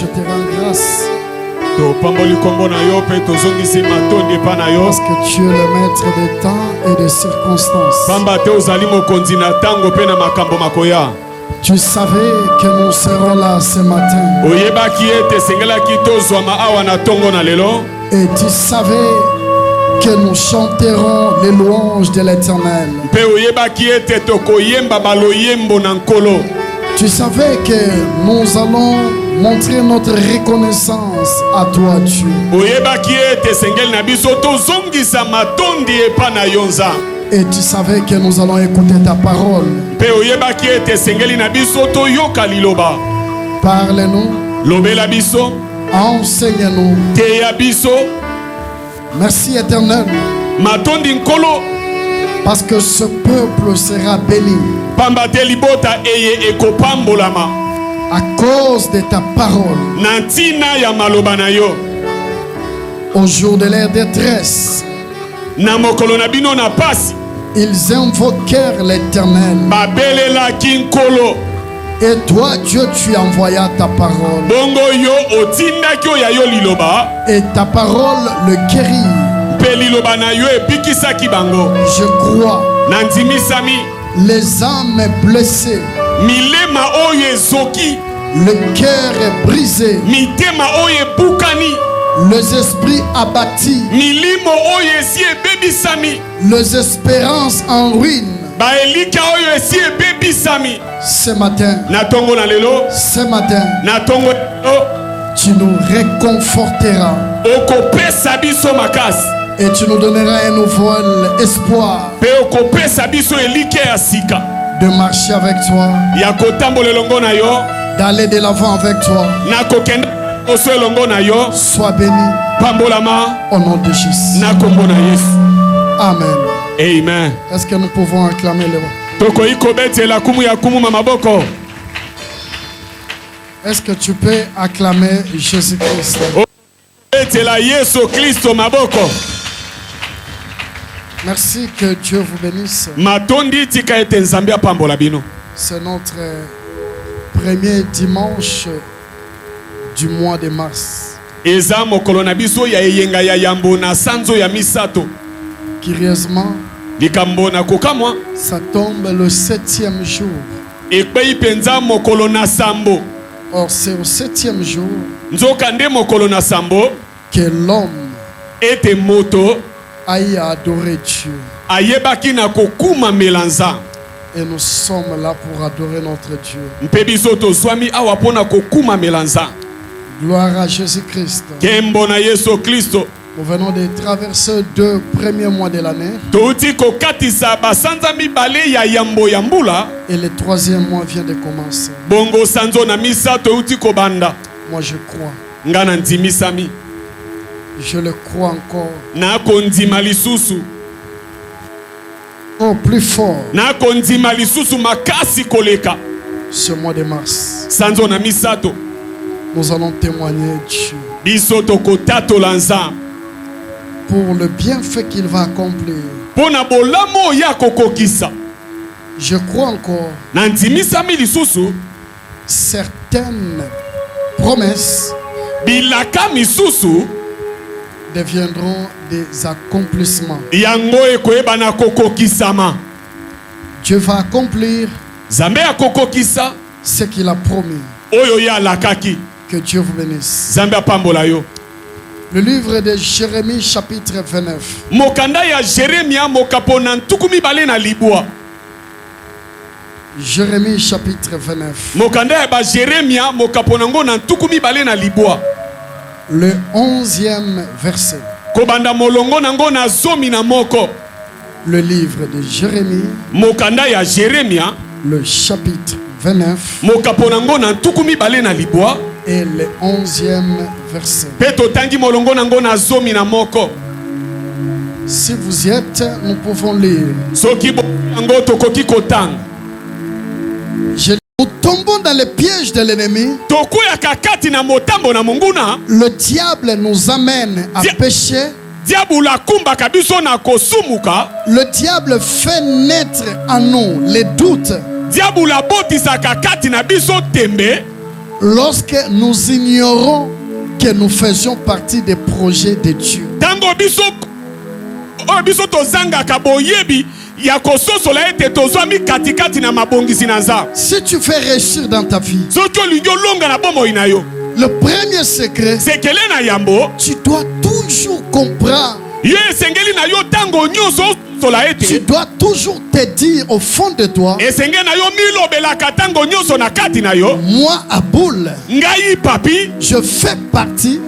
je te rends grâce. Parce que tu es le maître des temps et des circonstances. Tu savais que nous serons là ce matin. Et tu savais que nous chanterons les louanges de l'Éternel. Tu savais que nous allons montrer notre reconnaissance à toi, Dieu. Et tu savais que nous allons écouter ta parole. Parle-nous. Enseigne-nous. Merci éternel. Parce que ce peuple sera béni à cause de ta parole. Au jour de leur détresse, ils invoquèrent l'Éternel. Et toi, Dieu, tu envoya ta parole. Et ta parole le guérit. Je crois. Les âmes blessées, le cœur est brisé, les esprits abattus, les espérances en ruine. Ce matin, tu nous réconforteras et tu nous donneras un nouvel espoir de marcher avec toi, d'aller de l'avant avec toi. Sois béni au nom de Jésus. Amen. Amen. Est-ce que nous pouvons acclamer le roi? Est-ce que tu peux acclamer Jésus-Christ? Merci, que Dieu vous bénisse. C'est notre premier dimanche du mois de mars. Curieusement, ça tombe le 7e jour. Or, c'est au 7e jour que l'homme aille adorer Dieu. Et nous sommes là pour adorer notre Dieu. Gloire à Jésus-Christ. Nous venons de traverser 2 premiers mois de l'année. Et le 3e mois vient de commencer. Moi je crois. Je le crois encore. Oh, plus fort. Ce mois de mars, nous allons témoigner Dieu pour le bienfait qu'il va accomplir. Je crois encore certaines promesses deviendront des accomplissements. Dieu va accomplir ce qu'il a promis. Que Dieu vous bénisse. Le livre de Jérémie chapitre 29. Jérémie chapitre 29. Le 11e verset. Le livre de Jérémie. Le chapitre 29. Et le 11e verset. Si vous y êtes, nous pouvons lire. Nous tombons dans le piège de l'ennemi. Le diable nous amène à pécher. Le diable fait naître en nous les doutes. Lorsque nous ignorons que nous faisions partie des projets de Dieu. Si tu fais réussir dans ta vie, le premier secret, c'est que tu dois toujours comprendre. Tu dois toujours te dire au fond de toi, moi, Aboul, je fais partie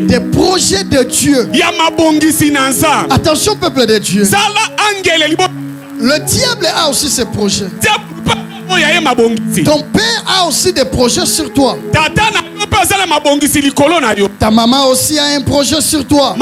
des projets de Dieu. Attention, peuple de Dieu. Le diable a aussi ses projets. Ton père a aussi des projets sur toi. Ta maman aussi a un projet sur toi.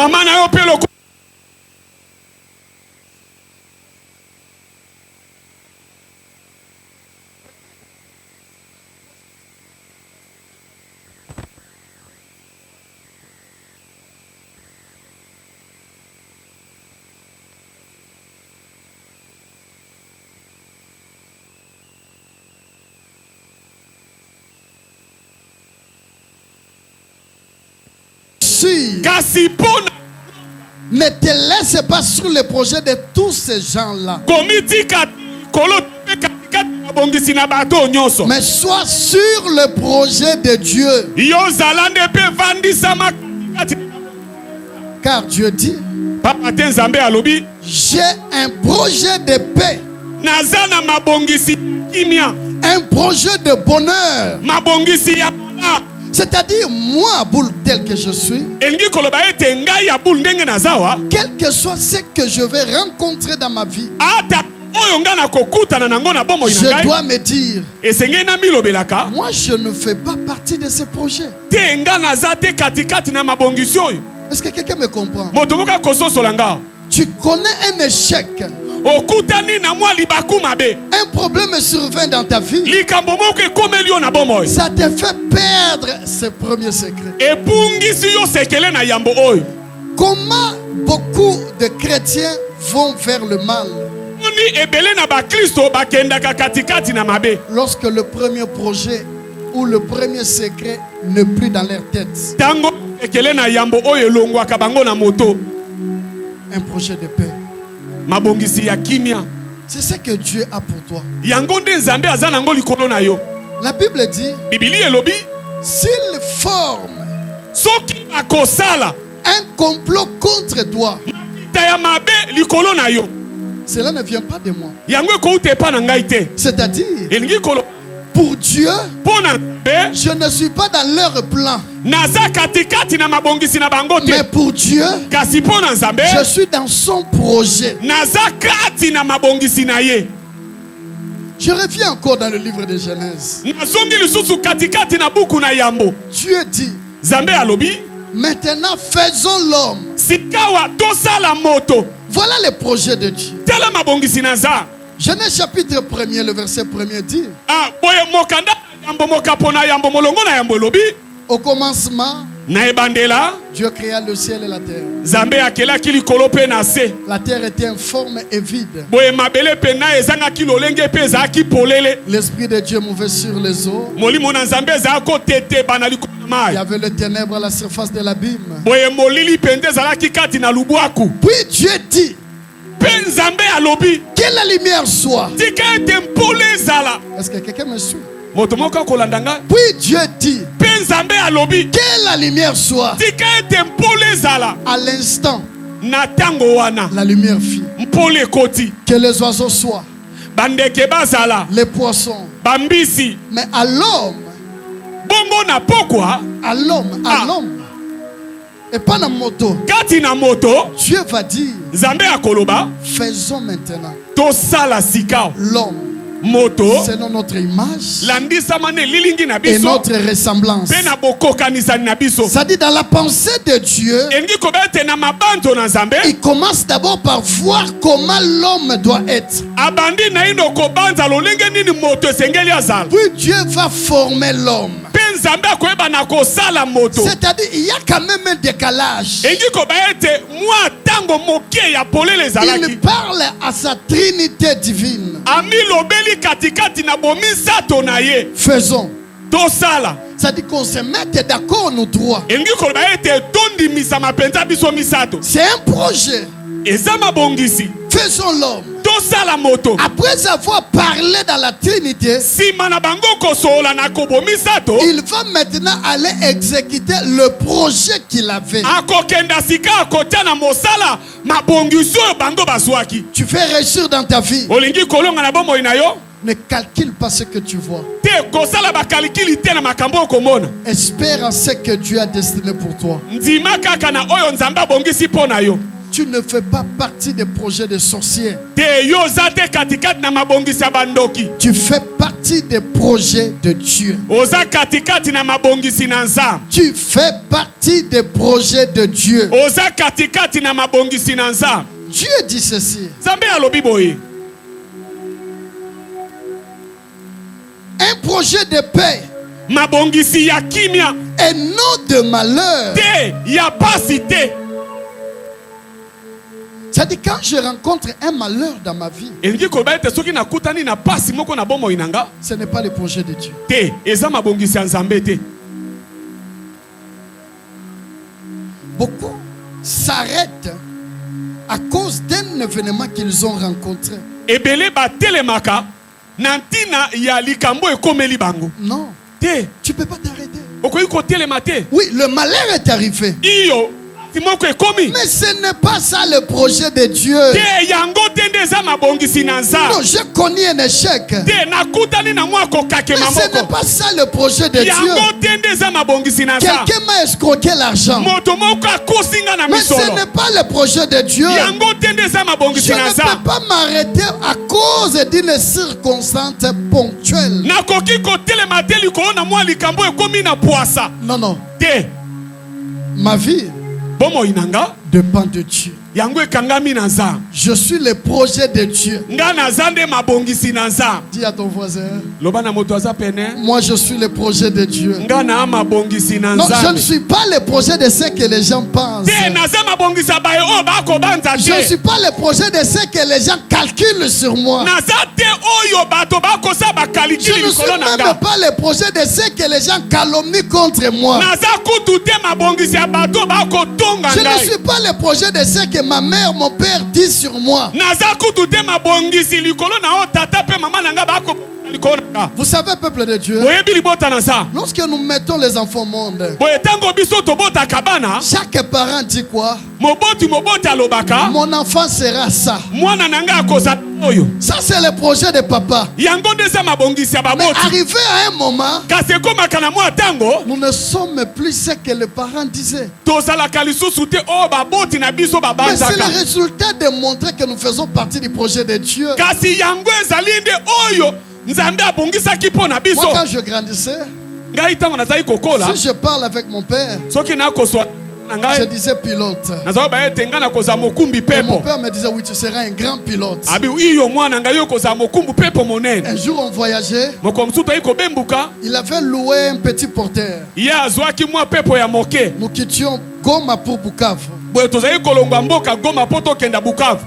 Ne te laisse pas sur le projet de tous ces gens-là. Mais sois sur le projet de Dieu. Car Dieu dit, j'ai un projet de paix, un projet de bonheur. C'est-à-dire, moi, Aboul, tel que je suis, quel que soit ce que je vais rencontrer dans ma vie, je dois me dire, moi, je ne fais pas partie de ces projets. Est-ce que quelqu'un me comprend? Tu connais un échec, un problème survient dans ta vie, ça te fait perdre ce premier secret. Comment beaucoup de chrétiens vont vers le mal? Lorsque le premier projet ou le premier secret n'est plus dans leur tête. Un projet de paix. C'est ce que Dieu a pour toi. La Bible dit, s'il forme un complot contre toi, cela ne vient pas de moi. C'est-à-dire, pour Dieu, je ne suis pas dans leur plan. Mais pour Dieu, je suis dans son projet. Je reviens encore dans le livre de Genèse. Dieu dit, maintenant faisons l'homme. Voilà le projet de Dieu. Genèse chapitre 1er, le verset 1er dit, au commencement, Dieu créa le ciel et la terre. La terre était informe et vide. L'Esprit de Dieu mouvait sur les eaux. Il y avait le ténèbre à la surface de l'abîme. Puis Dieu dit, que la lumière soit. Est-ce que quelqu'un me suit? Puis Dieu dit, que la lumière soit. À l'instant, la lumière fit. Que les oiseaux soient, les poissons. Mais à l'homme, et pas dans moto, Dieu va dire, faisons maintenant l'homme selon notre image et notre ressemblance. Ça dit, dans la pensée de Dieu, il commence d'abord par voir comment l'homme doit être. Puis Dieu va former l'homme. C'est-à-dire, il y a quand même un décalage. Il parle à sa trinité divine. Faisons. tosala. Ça dit qu'on se mette d'accord nous trois. Elingi koloba ete tondi misama penza biso misato. C'est un projet. Eza mabongisi. Faisons l'homme. Tosala moto. Après avoir parlé dans la Trinité, si manabango kosola na kobo misato, il va maintenant aller exécuter le projet qu'il avait. Akokenda sika akotia na mosala mabongisi oyo bango baswaki. Tu fais réussir dans ta vie. Olingi kolonga na bomoi na yo. Ne calcule pas ce que tu vois. Te kosala ba calcul te na makambo komona. Espère en ce que Dieu a destiné pour toi. Ndima kaka na oyo nzamba bongisi pona yo. Tu ne fais pas partie des projets de sorciers. Tu fais partie des projets de Dieu. Tu fais partie des projets de Dieu. Dieu dit ceci. Un projet de paix et non de malheur. Ça dit quand je rencontre un malheur dans ma vie, ce n'est pas le projet de Dieu. Beaucoup s'arrêtent à cause d'un événement qu'ils ont rencontré. Non, tu ne peux pas t'arrêter. Oui, le malheur est arrivé. Mais ce n'est pas ça le projet de Dieu. Non, j'ai connu un échec. Mais ce n'est pas ça le projet de Dieu. Quelqu'un m'a escroqué l'argent. Mais ce n'est pas le projet de Dieu. Je ne peux pas m'arrêter à cause d'une circonstance ponctuelle. Non, non. Ma vie dépend de Dieu. Je suis le projet de Dieu. Dis à ton voisin, moi je suis le projet de Dieu. Non, je ne suis pas le projet de ce que les gens pensent. Je ne suis pas le projet de ce que les gens calculent sur moi. Je ne suis même pas le projet de ce que les gens calomnient contre moi. Je ne suis pas le projet de ce que ma mère, mon père disent sur moi. Vous savez, peuple de Dieu, lorsque nous mettons les enfants au monde, chaque parent dit quoi? Mon enfant sera ça. Ça c'est le projet de papa. Mais arrivé à un moment, nous ne sommes plus ce que les parents disaient. Mais c'est le résultat de montrer que nous faisons partie du projet de Dieu. Moi quand je grandissais, si je parle avec mon père, je disais pilote. Et mon père me disait oui, tu seras un grand pilote. Un jour on voyageait. Il avait loué un petit porteur. Nous quittions Goma pour Bukavu.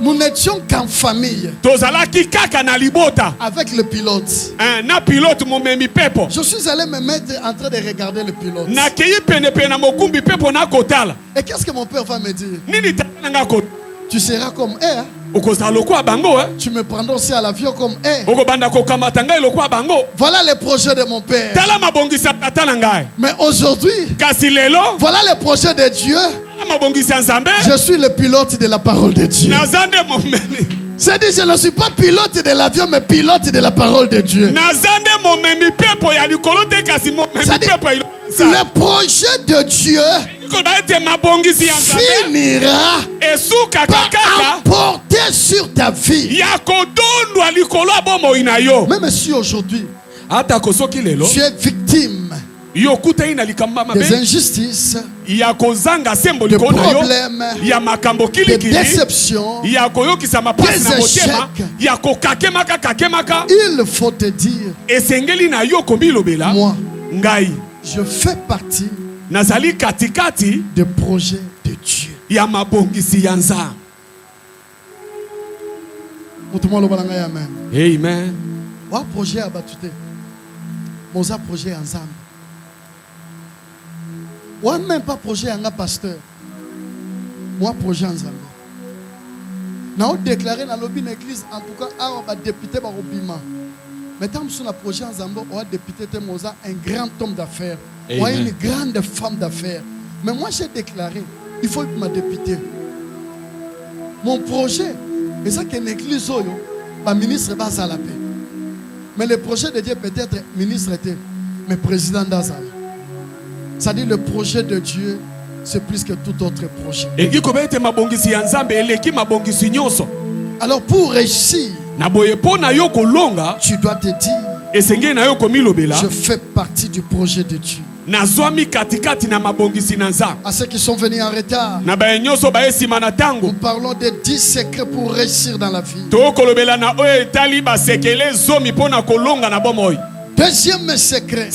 Nous n'étions qu'en famille avec le pilote. Je suis allé me mettre en train de regarder le pilote. Et qu'est-ce que mon père va me dire? Tu seras comme hein? Tu me prendras aussi à l'avion comme Voilà le projet de mon père. Mais aujourd'hui, voilà le projet de Dieu. Je suis le pilote de la parole de Dieu. C'est-à-dire, je ne suis pas pilote de l'avion, mais pilote de la parole de Dieu. Le projet de Dieu finira par emporter sur ta vie. Même si aujourd'hui tu es victime des injustices, de problèmes, de déceptions, des échecs, il faut te dire, moi, je fais partie des projets de Dieu. Amen. Projet abattu. Moza projet ensemble. Moi même pas projet en pasteur. Moi projet ensemble. Nous avons déclaré dans l'église, en tout cas, à député Barobima. Maintenant, sur le projet ensemble, on a député Moza, un grand homme d'affaires. On a une grande femme d'affaires. Mais moi j'ai déclaré, il faut être ma députée. Mon projet, c'est ça que l'église, le ministre va à la paix. Mais le projet de Dieu peut-être ministre était, mais président d'Azal. C'est-à-dire le projet de Dieu, c'est plus que tout autre projet. Alors pour réussir, tu dois te dire, je fais partie du projet de Dieu. À ceux qui sont venus en retard, nous parlons de 10 secrets pour réussir dans la vie. Deuxième secret.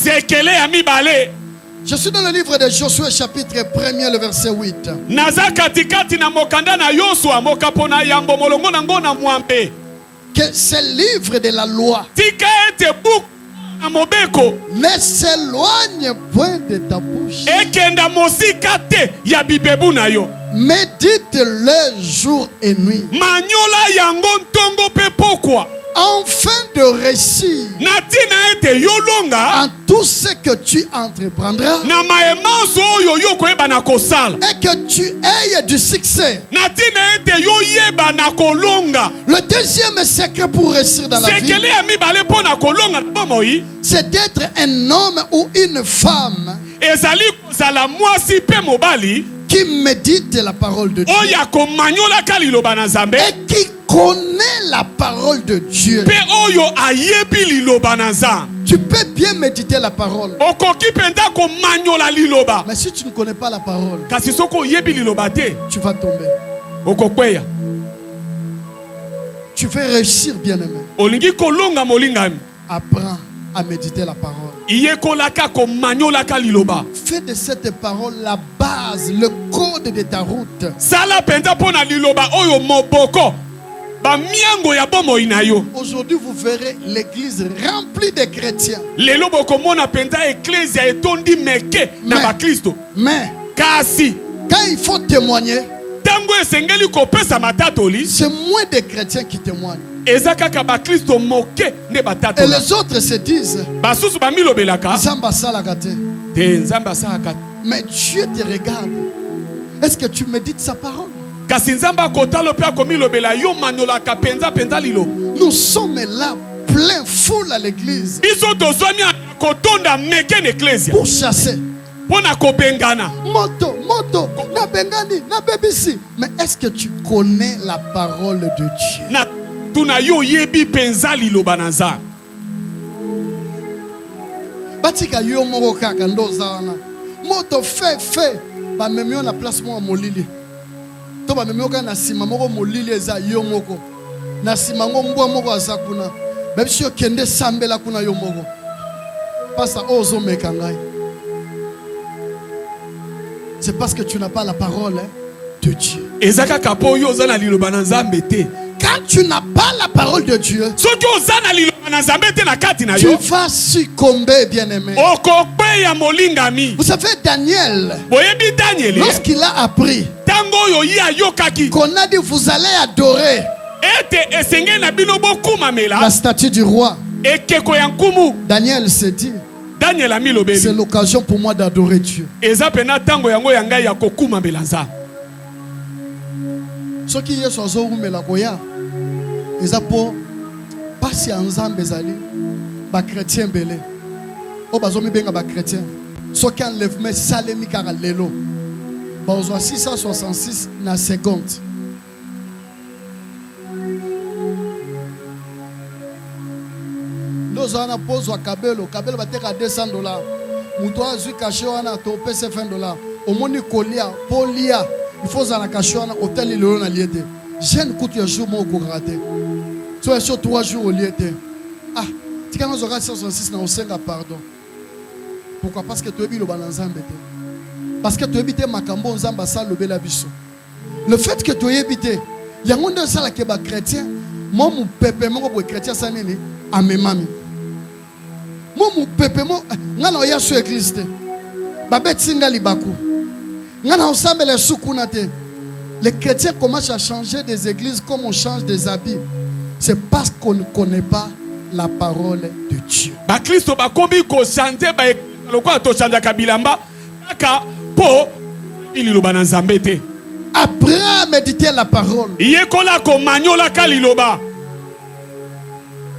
Je suis dans le livre de Josué chapitre 1er, le verset 8. Que ce livre de la loi ne s'éloigne point de ta bouche. Médite-le jour et nuit, afin de réussir en tout ce que tu entreprendras et que tu aies du succès. Le deuxième secret pour réussir dans la vie, c'est d'être un homme ou une femme qui médite la parole de Dieu et qui connaît la parole de Dieu. Tu peux bien méditer la parole, mais si tu ne connais pas la parole, tu vas tomber. Tu veux réussir, bien-aimé. Apprends à méditer la parole. Fais de cette parole la base, le code de ta route. Aujourd'hui, vous verrez l'église remplie de chrétiens. Mais quand il faut témoigner, c'est moins de chrétiens qui témoignent. Et les autres se disent, mais Dieu te regarde. Est-ce que tu médites sa parole? Nous sommes là, plein foule à l'église, pour chasser. Moto, na bengani, na bebisi. Mais est-ce que tu connais la parole de Dieu? Batika yo moko kaka ndozana. Moto fait. Ba memio na place mo molili. To ba memio ka na sima moko molili eza yo moko. Na sima ngo mbwa moko azakuna. Bebishi yo kende sambela kuna yo moko. Pasa ozo mekangai. C'est parce que tu n'as pas la parole de Dieu. Quand tu n'as pas la parole de Dieu, tu vas succomber, bien-aimé. Vous savez, Daniel, lorsqu'il a appris qu'on a dit vous allez adorer la statue du roi, Daniel s'est dit, c'est l'occasion pour moi d'adorer Dieu. Ce qui est sur la koya, ils ont passé ensemble ezali ba chrétien belé. O bazomi benga ba chrétien. Ce qui enlève mais salemi kara lelo. Ba ozo 666 na seconde. Nous on a posé kabelo ba teka $200. Muto azui caché wana to pese $20. Omoni kolia polia. Il faut aller à la hôtel il est lié. Jeune coûte un jour mon raté. Tu es sur 3 jours au lié. Ah, tu as 166 na osenga pardon. Pourquoi? Parce que tu es le balanzambe. Parce que tu es habité makambo nzamba sa le bela biso. Le fait que tu es habité, il y a un monde ça qui est chrétien, moi mon pépé mon chrétien ça nini amemami. Momu pepe mo ngana oya so église te. Babetsinga libaku. Ngana ensemble les soukunate. Les chrétiens commencent à changer des églises comme on change des habits. C'est parce qu'on ne connaît pas la parole de Dieu. Ba Kristo ba komi ko changer ba lokwa to changer kabilamba aka po ililoba na Nzambe te. Apprends à méditer la parole. Yekola ko manyola kaliloba.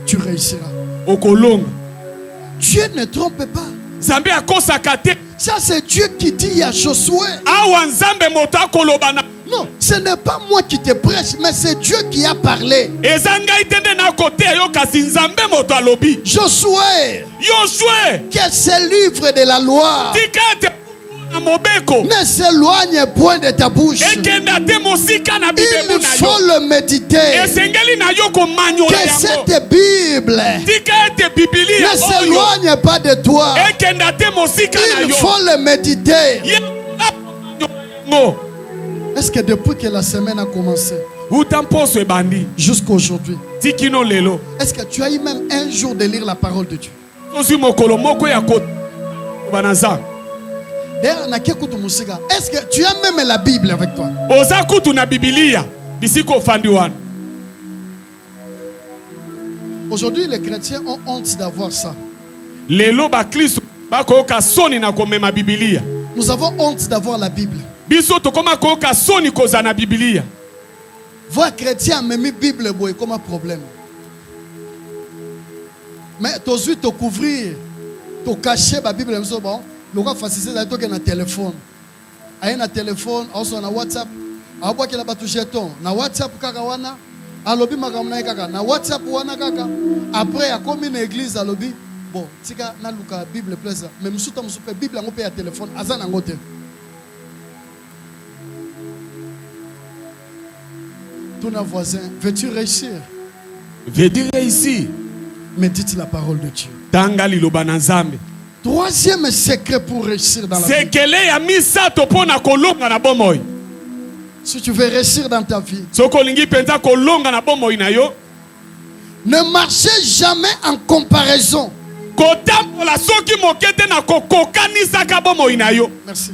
Tu réussiras. Okolonga. Dieu ne trompe pas. Nzambe akosaka te. Ça c'est Dieu qui dit à Josué. Awa Nzambe moto akoloba na. Non, ce n'est pas moi qui te prêche, mais c'est Dieu qui a parlé. Josué, que ce livre de la loi ne s'éloigne point de ta bouche. Il faut le méditer. Que cette Bible ne s'éloigne pas de toi. Il faut le méditer. Est-ce que depuis que la semaine a commencé jusqu'à aujourd'hui, est-ce que tu as eu même un jour de lire la parole de Dieu? Est-ce que tu as même la Bible avec toi? Aujourd'hui, les chrétiens ont honte d'avoir ça. Nous avons honte d'avoir la Bible. Voir chrétien même Bible boy comme un problème. Mais tu as te couvrir, te cacher la Bible so bon, le gars facile ça to na téléphone. Aye na téléphone, also na WhatsApp. Abo kila batu jeton, na WhatsApp kaka wana, alobi makamna kaka, na WhatsApp wana kaka. Après a comme une église alobi, bon, tika na luka Bible plaza, mais musuta musupe Bible ngo pe ya téléphone, azana ngote. Ton voisin, veux-tu réussir? Veux-tu réussir? Médite la parole de Dieu. Troisième secret pour réussir dans la vie. Si tu veux réussir dans ta vie, ne marchez jamais en comparaison. Merci.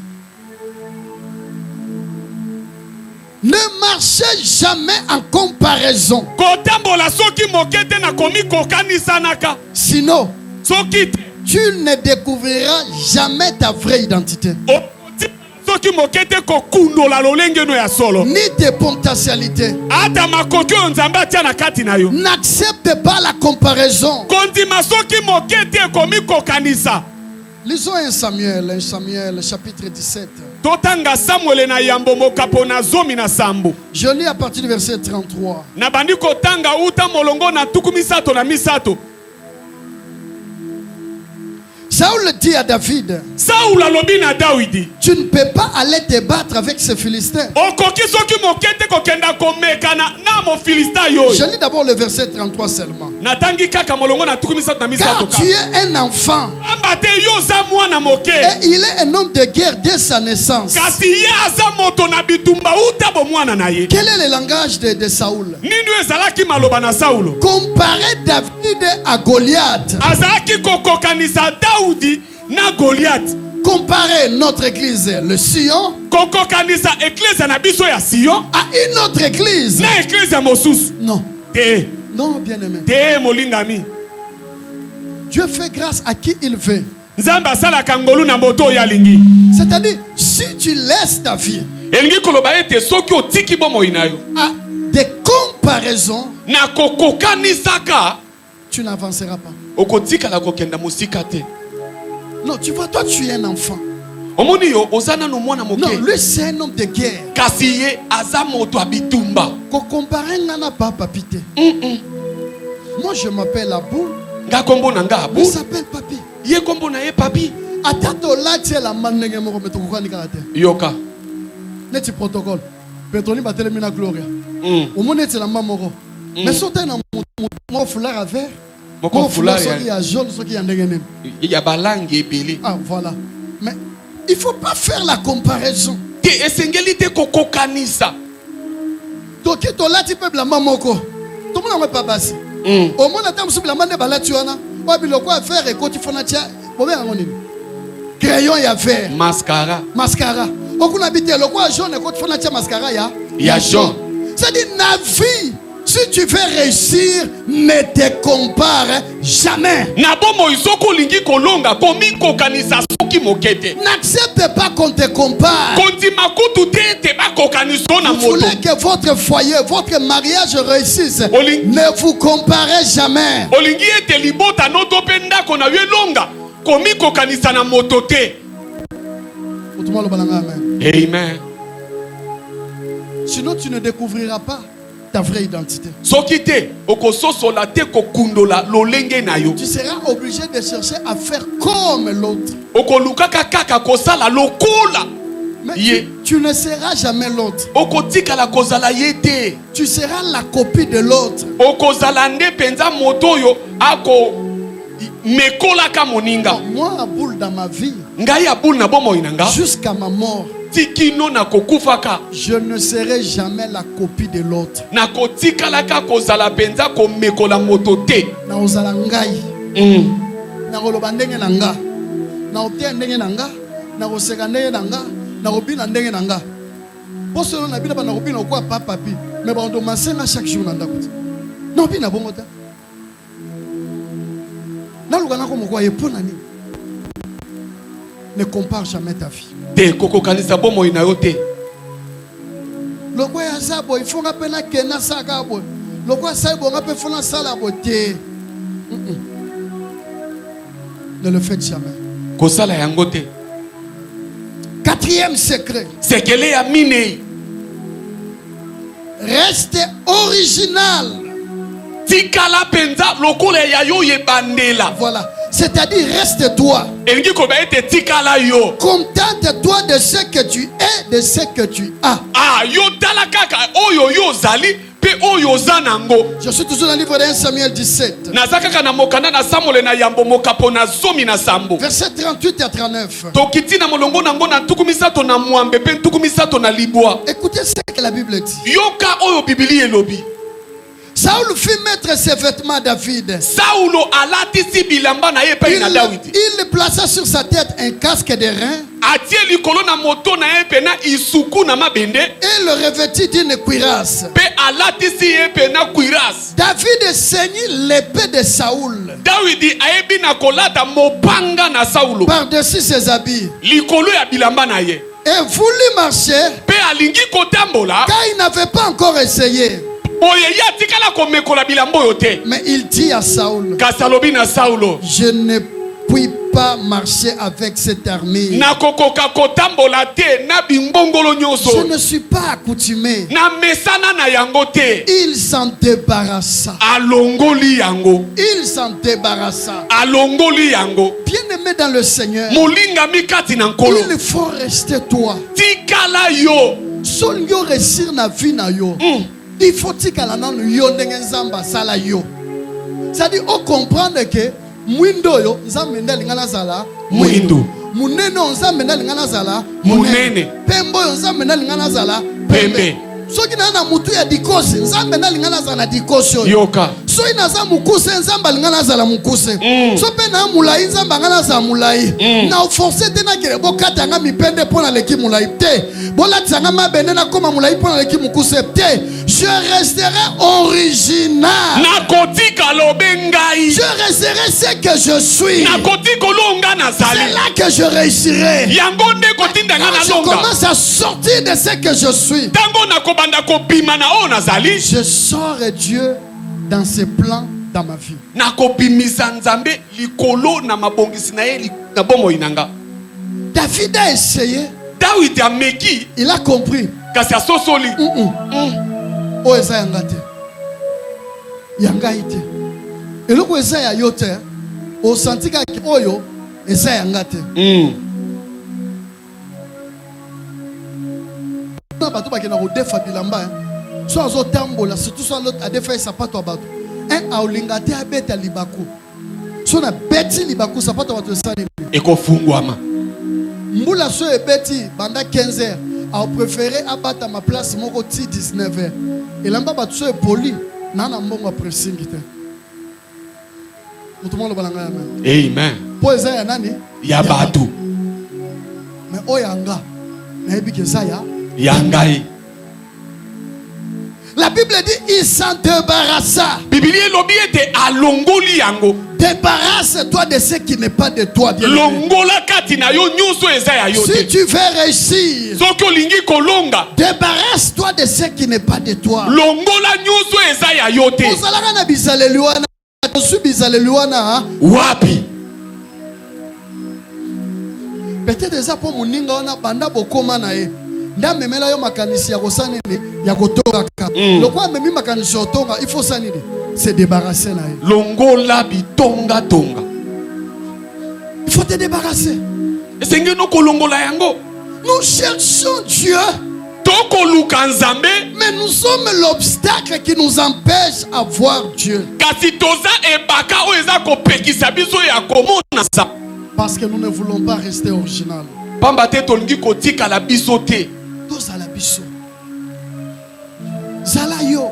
Ne marchez jamais en comparaison. Sinon, tu ne découvriras jamais ta vraie identité. Ni tes potentialités. N'accepte pas la comparaison. Lisons 1 Samuel chapitre 17. Je lis à partir du verset 33. Saoul dit à David, tu ne peux pas aller te battre avec ces Philistins. Je lis d'abord le verset 33 seulement. Car tu es un enfant et il est un homme de guerre dès sa naissance. Quel est le langage de Saoul? Comparer David à Goliath. Comparer notre église, le Sion, à une autre église. Non. Non, bien-aimé. Dieu fait grâce à qui il veut. C'est-à-dire, si tu laisses ta vie à des comparaisons, tu n'avanceras pas. Non, tu vois, toi tu es un enfant. Non, lui c'est un homme de guerre. Moi je m'appelle Abou. Il s'appelle Papi. Atato là tu es la manenge moko metokukani karate. Yoka. Neti protocole. Petroni batelemina gloria. Omone tu la mamoko. Mais sauter na mon foulard à vert. Mon foulard qui est jaune, ce qui est ndengene. Il y a balangue et pili. Ah voilà. Mais il faut pas faire la comparaison. Que esengelite kokokanisa. Toki to là tu peux la mamoko. Tout le monde n'a pas bassi. Au monde attend sur la manne balatuana. Quoi faire et quand tu fais crayon ya vert. Mascara. Mascara. On habite le quoi jaune et quand tu fais mascara ya jaune. C'est-à-dire la vie. Si tu veux réussir, ne te compare jamais. N'accepte pas qu'on te compare. Vous voulez que votre foyer, votre mariage réussisse. Ne vous comparez jamais. Amen. Sinon, tu ne découvriras pas ta vraie identité. Tu seras obligé de chercher à faire comme l'autre. Mais tu ne seras jamais l'autre. Tu seras la copie de l'autre. Moi, à boule dans ma vie, jusqu'à ma mort, je ne serai jamais la copie de l'autre. Na ozala ngai. Na koloba ndenge na nga. Na otea ndenge na nga. Na koseka ndenge na nga. Na kobina ndenge na nga. Poso na bina ba na kobina kwa papi. Mais ba ndo masenga chaque jour na ndako. Na bina bongo ta. Na lugana ko moko yepona ni. Ne compare jamais ta vie. Te koko kanisa bomo inayote. Loko ya zabo ifonga pena kena saka bo. Loko saibo ngape fona sala bote. Ne le faites jamais. Kosala yangote. Quatrième secret. Sekele ya mine. Reste original. Tikala penza lokole ya yo yebandela. Voilà. C'est-à-dire reste toi. Contente-toi de ce que tu es, de ce que tu as. Je suis toujours dans le livre de 1 Samuel 17. Verset 38 à 39. Écoutez ce que la Bible dit. Saoul fit mettre ses vêtements à David. Il plaça sur sa tête un casque de reins et le revêtit d'une cuirasse. David saignit l'épée de Saoul par-dessus ses habits et voulut marcher car il n'avait pas encore essayé. Mais il dit à Saoul, je ne puis pas marcher avec cette armée. Je ne suis pas accoutumé. Il s'en débarrassa. Il s'en débarrassa. Bien-aimé dans le Seigneur, il faut rester toi. Seul yo réussir na vie na yo. Il faut que yo ndenge nzamba sala yo. C'est-à-dire on comprendre que mwindo yo nzambe ndali ngana zala mwindo. Munene nzambe ndali ngana zala munene. Pembo yo nzambe ndali ngana zala pembe. Soki na mutu ya dikosi nzambe ndali ngana zala dikosi yoka. So inaza mukuse nzamba lingana zala mukuse. So pe na mulai nzamba ngana za mulai. Na forcer tena kire bokata nga mipende pona leki mulai te. Bola tsanga mabende na koma mulai pona leki mukuse te. Je resterai original. Na kotika lobengai. Je resterai ce que je suis. Na kotiko longa na zali. C'est là que je réussirai. Yangonde kotinda nga na longa. Je commence à sortir de ce que je suis. Tango na kobanda kopima na o na zali. Je sors Dieu dans ses plans dans ma vie. David a essayé. Il a compris. Oh, eza yangate. Yangaite. Et le coup eza ya yote. O santika oyo eza yangate. Na bato ba kena ko defa bilamba. So azo tambola surtout so l'autre a défait sapato abato. Un aulingate abeta libaku. So na beti libaku sapato abato sali. Eko fungwama. Mbula so e beti banda 15h. A préféré abattre ma place moko ti 19h. Et lamba bato so e poli nana mbongo pressing te. Amen. Yabatu. Mais oyanga. Yangai. La Bible dit il s'en débarrassa. Bibilier lobi était à longoli yango. Débarrasse-toi de ce qui n'est pas de toi. Longola katina yo nyuso ezaya yo. Si tu veux réussir, Zoko lingi kolonga. débarrasse-toi de ce qui n'est pas de toi. Longola nyuso ezaya yo te. Ozalaka na bizaleliwana, tosu bizaleliwana. Wapi? Peut-être déjà pour moninga wana banda bokoma na ye. Nda memela yo makanisi ya kosani ni ya kotonga ka. Lokwa memi makanisi otonga, il faut sani ni se débarrasser na ye. Longola bitonga tonga. Il faut te débarrasser. Esenge no kolongola yango. Nous cherchons Dieu. Toko lukanzambe. Mais nous sommes l'obstacle qui nous empêche à voir Dieu. Kasi toza ebaka o eza ko pekisa biso ya komona sa. Parce que nous ne voulons pas rester original. Pamba te tolingi kotika la biso te. Toza la biso. Zala yo.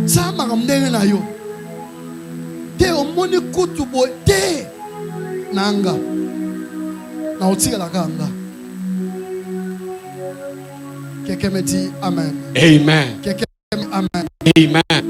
Sama kamdenge na yo. Te omoni kutu boy te. Nanga. Na otika la kanga. Quelqu'un me dit Amen. Amen. Quelqu'un me dit Amen. Amen.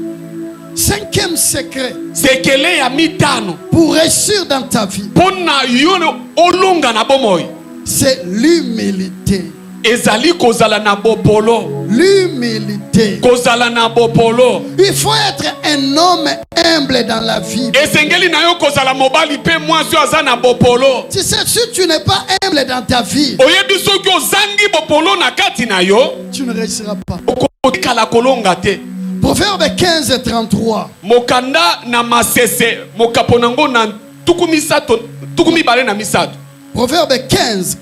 Cinquième secret. Sekele ya mitano. Pour réussir dans ta vie. Pona yono olonga na bomoy. C'est l'humilité. Ezali kozala na bopolo. L'humilité. Kozala na bopolo. Il faut être un homme humble dans la vie. Esengeli na yo kozala mobali pe mwasi aza na bopolo. Tu sais, si tu n'es pas humble dans ta vie, Oyebi soki ozangi bopolo na kati na yo, tu ne réussiras pas. okotikala kolonga te. Proverbe 15:33. Mokanda na masese mokaponango na tukumi bale na misato. Proverbe 15.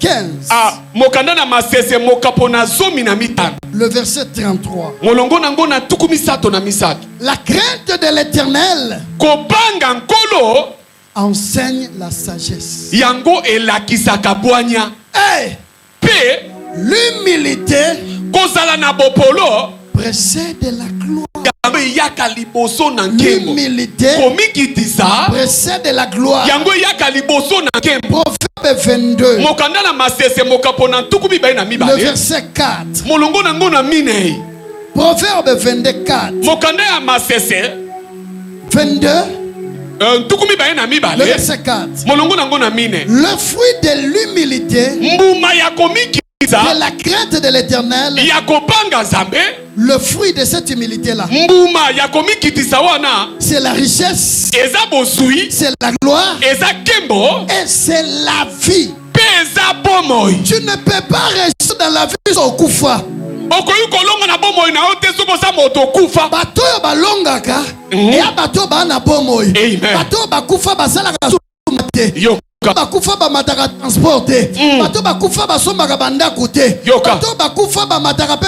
Mokanda na masese mokapona zomi na mitano. Le verset 33. Molongo nango na tukumisato na misato. La crainte de l'Éternel Kobanga nkolo enseigne la sagesse. yango elakisaka bwanya. Hey! Pe L'humilité kozala na bopolo précède la gloire. yango yaka liboso na nkembo. L'humilité Komikitisa précède la gloire. yango yaka liboso na nkembo. Proverbe 22. Mokanda na masese mokapona tukumi bayi na Le mibale. verset 4. Molongo nango na minei. Proverbe 24. Mokanda ya masese 22. tukumi bayi na Le mibale. verset 4. Molongo nango na mine. Le fruit de l'humilité, Mbuma ya komikitisa de la crainte de l'Éternel, ya kobanga Nzambe. le fruit de cette humilité-là, Mbuma ya komikitisa wana c'est la richesse, eza bosui, c'est la gloire eza kembo, et c'est la vie. pe eza bomoi. Tu ne peux pas rester dans la vie sans kufa. Okoyi kolonga na bomoi na yo te soki oza moto kufa. Bato yo balongaka, ya bato bana bomoi. Amen. Bato bakufa basalaka sumate. Yo. Bakufa bamataka transporte. Bato bakufa basombaka bandako te. Yoka. Bato bakufa bamataka pe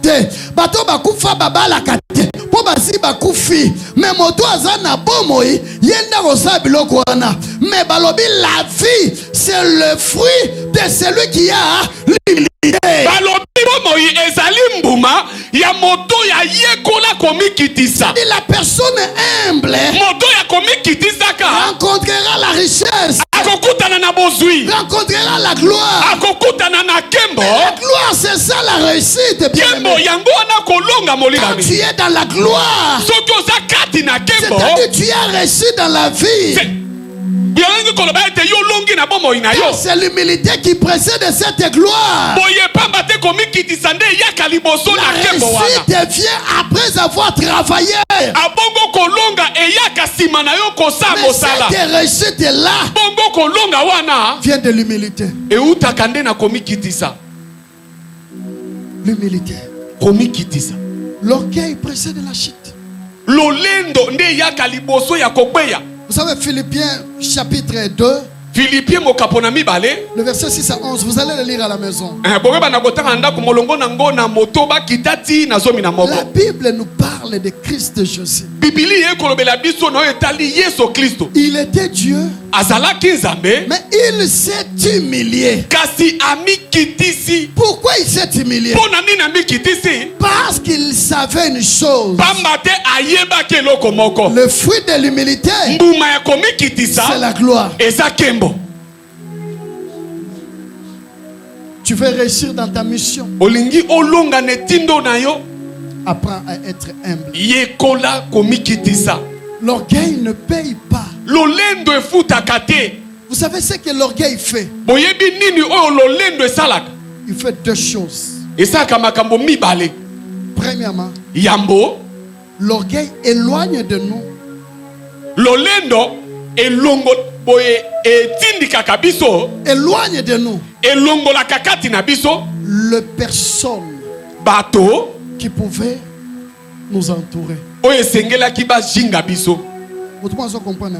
te. Bato bakufa babalaka te. Po basi bakufi. Mais moto aza na bomoi yenda kosa biloko wana. Mais balobi la vie c'est le fruit de celui qui a l'humilité. Balobi bomoi ezali mbuma ya moto ya yekola komikitisa. Et la personne humble Moto ya komikitisaka rencontrera la richesse, akokutana na bozui, rencontrera la gloire. akokutana na kembo. La gloire, c'est ça la réussite, bien-aimé. Kembo yango wana kolonga Quand molingami. tu es dans la gloire, Soki oza kati na kembo, c'est-à-dire tu as réussi dans la vie. yango koloba ete yo longi na bomoi na yo. C'est l'humilité qui précède cette gloire. Boye pamba te komikitisa nde yaka liboso La na kembo wana. réussite vient après avoir travaillé. Abongo kolonga eyaka sima na yo kosala Mais mosala. cette réussite-là Bongo kolonga wana vient de l'humilité. eutaka nde na komikitisa. L'humilité. Komikitisa. L'orgueil précède la chute. Lolendo nde yaka liboso ya kokweya. Vous savez, Philippiens chapitre 2, Philippiens mokapona mibale. le verset 6 à 11, vous allez le lire à la maison. Boyeba na kotaka ndako molongo nango na moto bakitati na zomi na moko. La Bible nous parle de Christ Jésus. Il était Dieu, mais il s'est humilié. Pourquoi il s'est humilié? Parce qu'il savait une chose. Le fruit de l'humilité, c'est la gloire. Tu veux réussir dans ta mission. Apprends à être humble. L'orgueil ne paye pas. Vous savez ce que l'orgueil fait? Il fait deux choses. Premièrement, l'orgueil éloigne de nous éloigne de nous le personne qui pouvait nous entourer. Vous comprenez?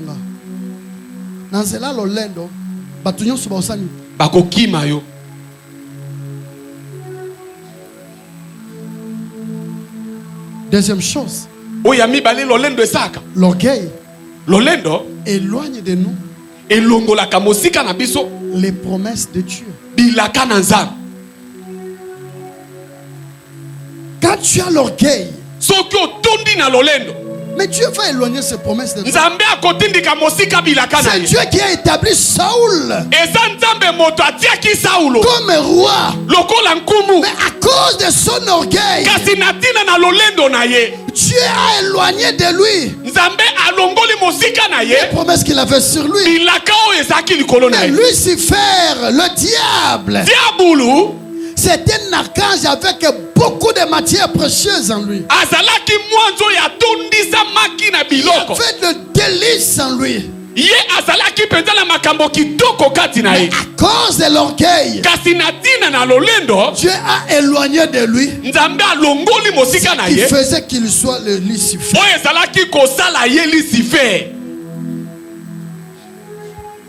Dans cela, l'olendo, deuxième chose, l'orgueil éloigne de nous les promesses de Dieu. Quand tu as l'orgueil, mais Dieu va éloigner ses promesses de toi. C'est Dieu qui a établi Saoul comme roi. Mais à cause de son orgueil, Dieu a éloigné de lui les promesses qu'il avait sur lui. Mais Lucifer, le diable, c'est un archange avec beaucoup de matières précieuses en lui. Il fait de délices en lui. Mais à cause de l'orgueil, Dieu a éloigné de lui ce qui faisait qu'il soit le Lucifer.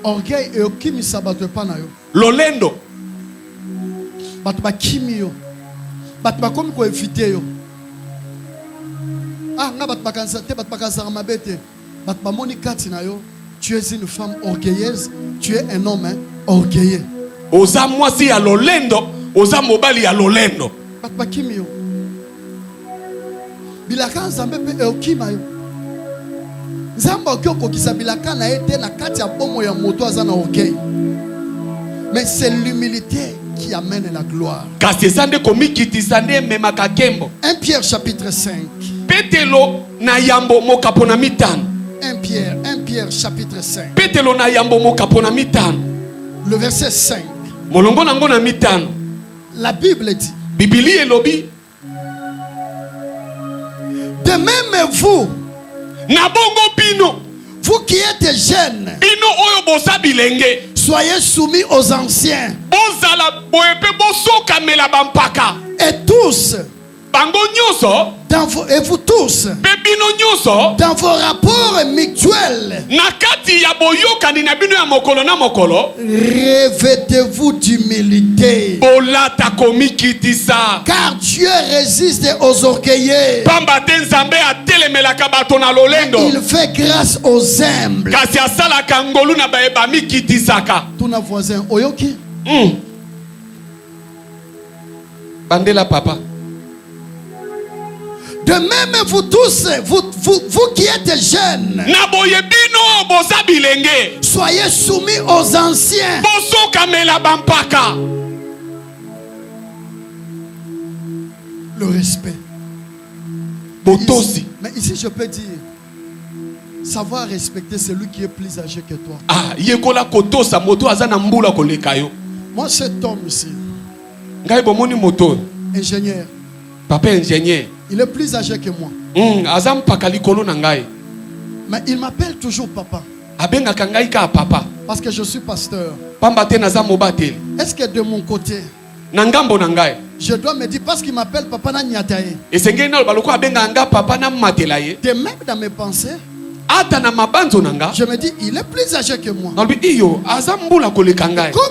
Orgueil et okimi sabato pana yo. Lolendo. Batba kimi yo. Batba komi ko éviter yo. Ah, nga batba kansate, batba kansara mabete. Batba moni kati na yo. Tu es une femme orgueilleuse, tu es un homme orgueilleux. Oza mwasi ya lolendo, oza mobali ya lolendo. Batba kimi yo. Bilaka nzambe pe okima yo. Nzamba okoko kisabilaka na ete na kati ya bomo ya moto azana orgueil. Mais c'est l'humilité qui amène la gloire. 1 Pierre chapitre 5. Petelo na yambo mokapona mitano. 1 Pierre chapitre 5. Petelo na yambo mokapona mitano. Le verset 5. Molongo nango na mitano. La Bible dit. Bibili elobi. De même vous. Nabongo bino. Vous qui êtes jeunes. Bino oyo bosa bilenge. Soyez soumis aux anciens. Bozala boepe bosoka mela bampaka. Et tous. Bango nyoso. Et vous tous, dans vos rapports mutuels, revêtez-vous d'humilité, car Dieu résiste aux orgueilleux, il fait grâce aux humbles. Tous nos voisins, oyoki? Bandela papa. De même, vous tous, vous qui êtes jeunes, soyez soumis aux anciens. Le respect. Mais ici, je peux dire, savoir respecter celui qui est plus âgé que toi. Moi, cet homme ici, ingénieur. Papa ingénieur. Il est plus âgé que moi. Mais il m'appelle toujours papa. Parce que je suis pasteur. Est-ce que de mon côté, je dois me dire, parce qu'il m'appelle papa na nyataye. De même dans mes pensées, Je me dis, il est plus âgé que moi. Comme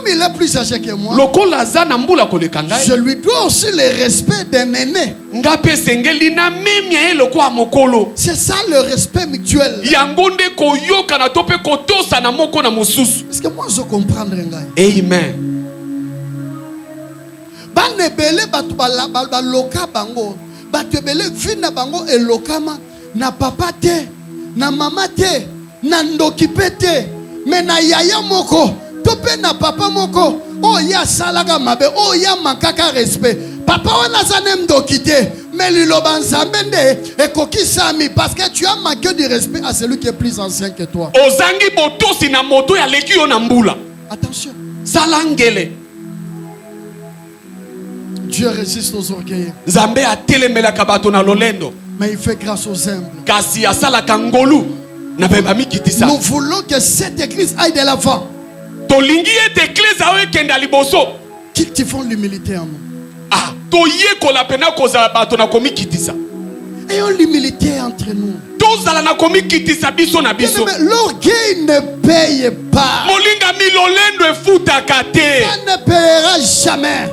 il est plus âgé que moi, je lui dois aussi le respect d'un aîné. C'est ça le respect mutuel. Est-ce que moi je comprends? Amen. Banebele batu baloka bango, batebele vina bango elokama na papa te, na mama te, na ndokipe te, mais na yaya moko, tope na papa moko, oh ya salaga mabe, oh ya makaka respect. Papa wana zanem dokite, mais liloba nzambe nde ekokisami parce que tu as manqué de respect à celui qui est plus ancien que toi. Ozangi botosi na moto ya leki yo na mbula. Attention. Salangele. Dieu résiste aux orgueilleux. Nzambe atelemela kabato na lolendo. Mais il fait grâce aux humbles. Kasi asala kangolu na beba mikitisa. Nous voulons que cette église aille de l'avant. Tolingi et église awe kenda liboso. Cultivons l'humilité en nous. Ah, toye kola pena koza bato na komikitisa. Ayons l'humilité entre nous. L'orgueil ne paye pas. Ça ne payera jamais.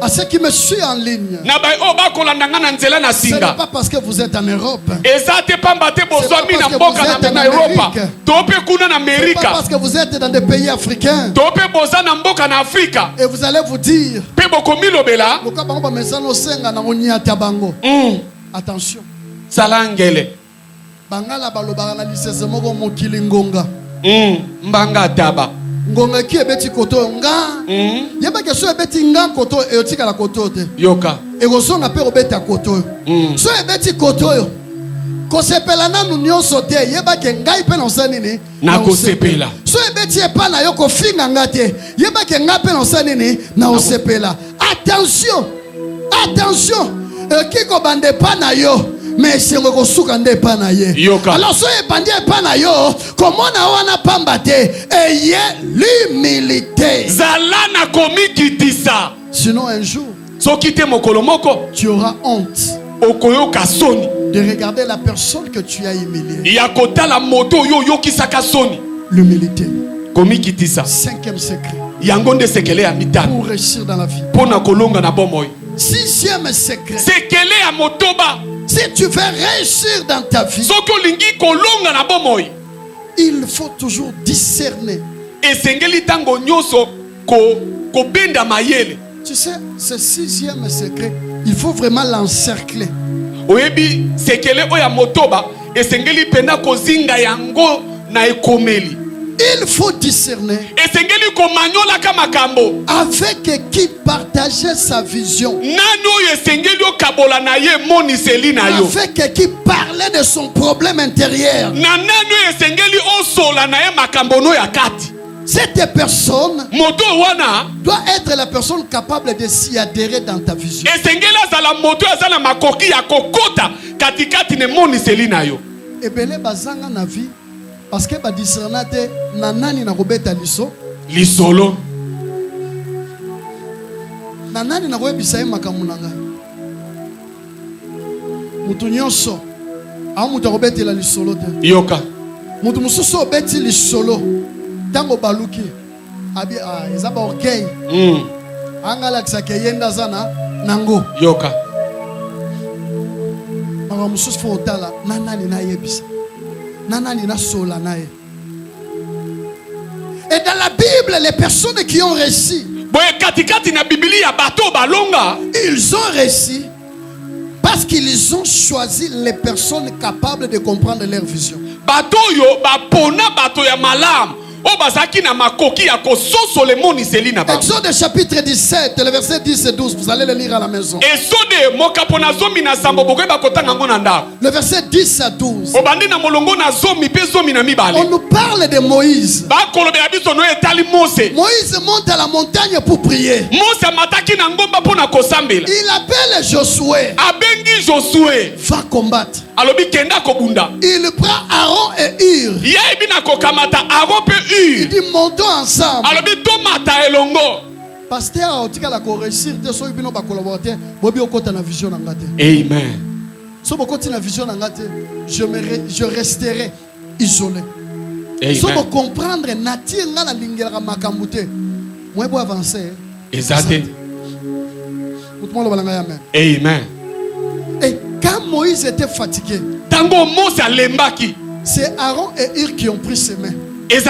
À ceux qui me suivent en ligne, ce n'est pas parce que vous êtes en Europe. C'est pas parce que vous êtes dans des pays africains. Et vous allez vous dire, attention. Salangele. Bangala balobaka na lisese moko mokili ngonga. Mbanga taba. Ngonga ki ebeti koto nga. Yeba ke so ebeti nga koto e otika la koto te. Yoka. E go so na pe obeta koto. So ebeti koto yo. Ko sepela na nu nyonso te yeba ke ngai pe na osani ni na ko sepela. So ebeti e pa na yo ko finga ngate. Yeba ke nga pe na osani ni na osepela. Attention. Attention. Kiko bande pa na yo. Mais c'est le kosuka nde pa na ye. Alors so e bande pa na yo, comment na wana pamba te, ayez l'humilité. Zalana komikitisa. Sinon un jour, so kite mokolo moko, tu auras honte. Okoyoka soni. De regarder la personne que tu as humiliée. Yakota la moto yo yokisaka soni. L'humilité. Komikitisa. Cinquième secret. Yangonde sekele ya mitano. Pour réussir dans la vie. Pona kolonga na bomoy. Sixième secret. Sekele ya motoba. Si tu veux réussir dans ta vie, il faut toujours discerner. Tu sais, ce sixième secret, il faut vraiment l'encercler. Il faut discerner avec qui partager sa vision, avec qui parler de son problème intérieur. Cette personne doit être la personne capable de s'y adhérer dans ta vision. Et bien, bazanga na vie. Parce que ba discernate nanani na kobeta liso lisolo nanani na koyebisa ye makambo na ngai mutu nyonso a mutu akobetela lisolo te yoka mutu mosusu obeti lisolo ntango baluki abi eza ba orgueil angalakisaka yenda aza nango yoka makambo mosusu fo otala nanani nayebisa. Et dans la Bible, les personnes qui ont réussi, ils ont réussi parce qu'ils ont choisi les personnes capables de comprendre leur vision. Exode chapitre 17, le verset 10 et 12, vous allez le lire à la maison. Le verset 10 à 12. On nous parle de Moïse. Moïse monte à la montagne pour prier. Il appelle Josué. Va combattre. Il prend Aaron et Hur. Il dit montons ensemble. Pasteur, tu as réussir de so ibino ba collaborateur, bobi okota na vision ngate. Amen. Si je continue la vision, je resterai isolé. Si je comprendre nature, je vais avancer. Exactement. Amen. Amen. Et quand Moïse était fatigué, c'est Aaron et Hur qui ont pris ses mains. Il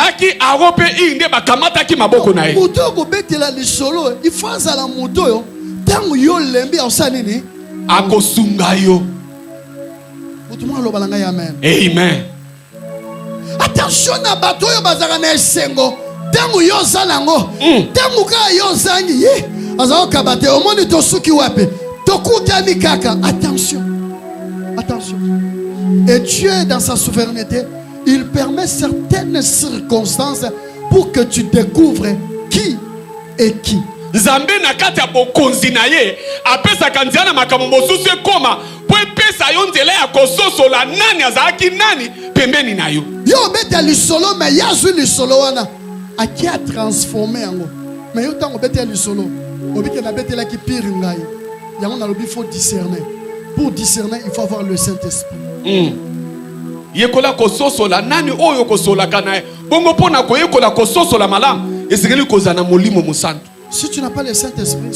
faut la moto. Tant yo lembi osanini akosunga yo. Amen. Amen. Attention na bato yo bazaka na esengo. Tangu yo zalango. Tangu ka yo zangi. Azao kabate omoni to suki wapi. Tokutani kaka. Attention. Attention. Et Dieu dans sa souveraineté, il permet certaines circonstances pour que tu découvres qui est qui. Nzambe na kati ya bokonzi na ye apesa kanzia na makambo mosusu ekoma po epesa yo nzela ya kososola nani azalaki nani pembeni na yo. Yo beta lisolo me yazu lisolo wana aki a transformé yango. Mais yo tango beta lisolo obike na betela ki pire ngai. Yango na lobi faut discerner. Pour discerner, il faut avoir le Saint-Esprit. Yekola kososola nani oyo kosola kana bongo pona ko yekola kososola malamu esengeli kozana molimo musantu. Si tu n'as pas le Saint-Esprit,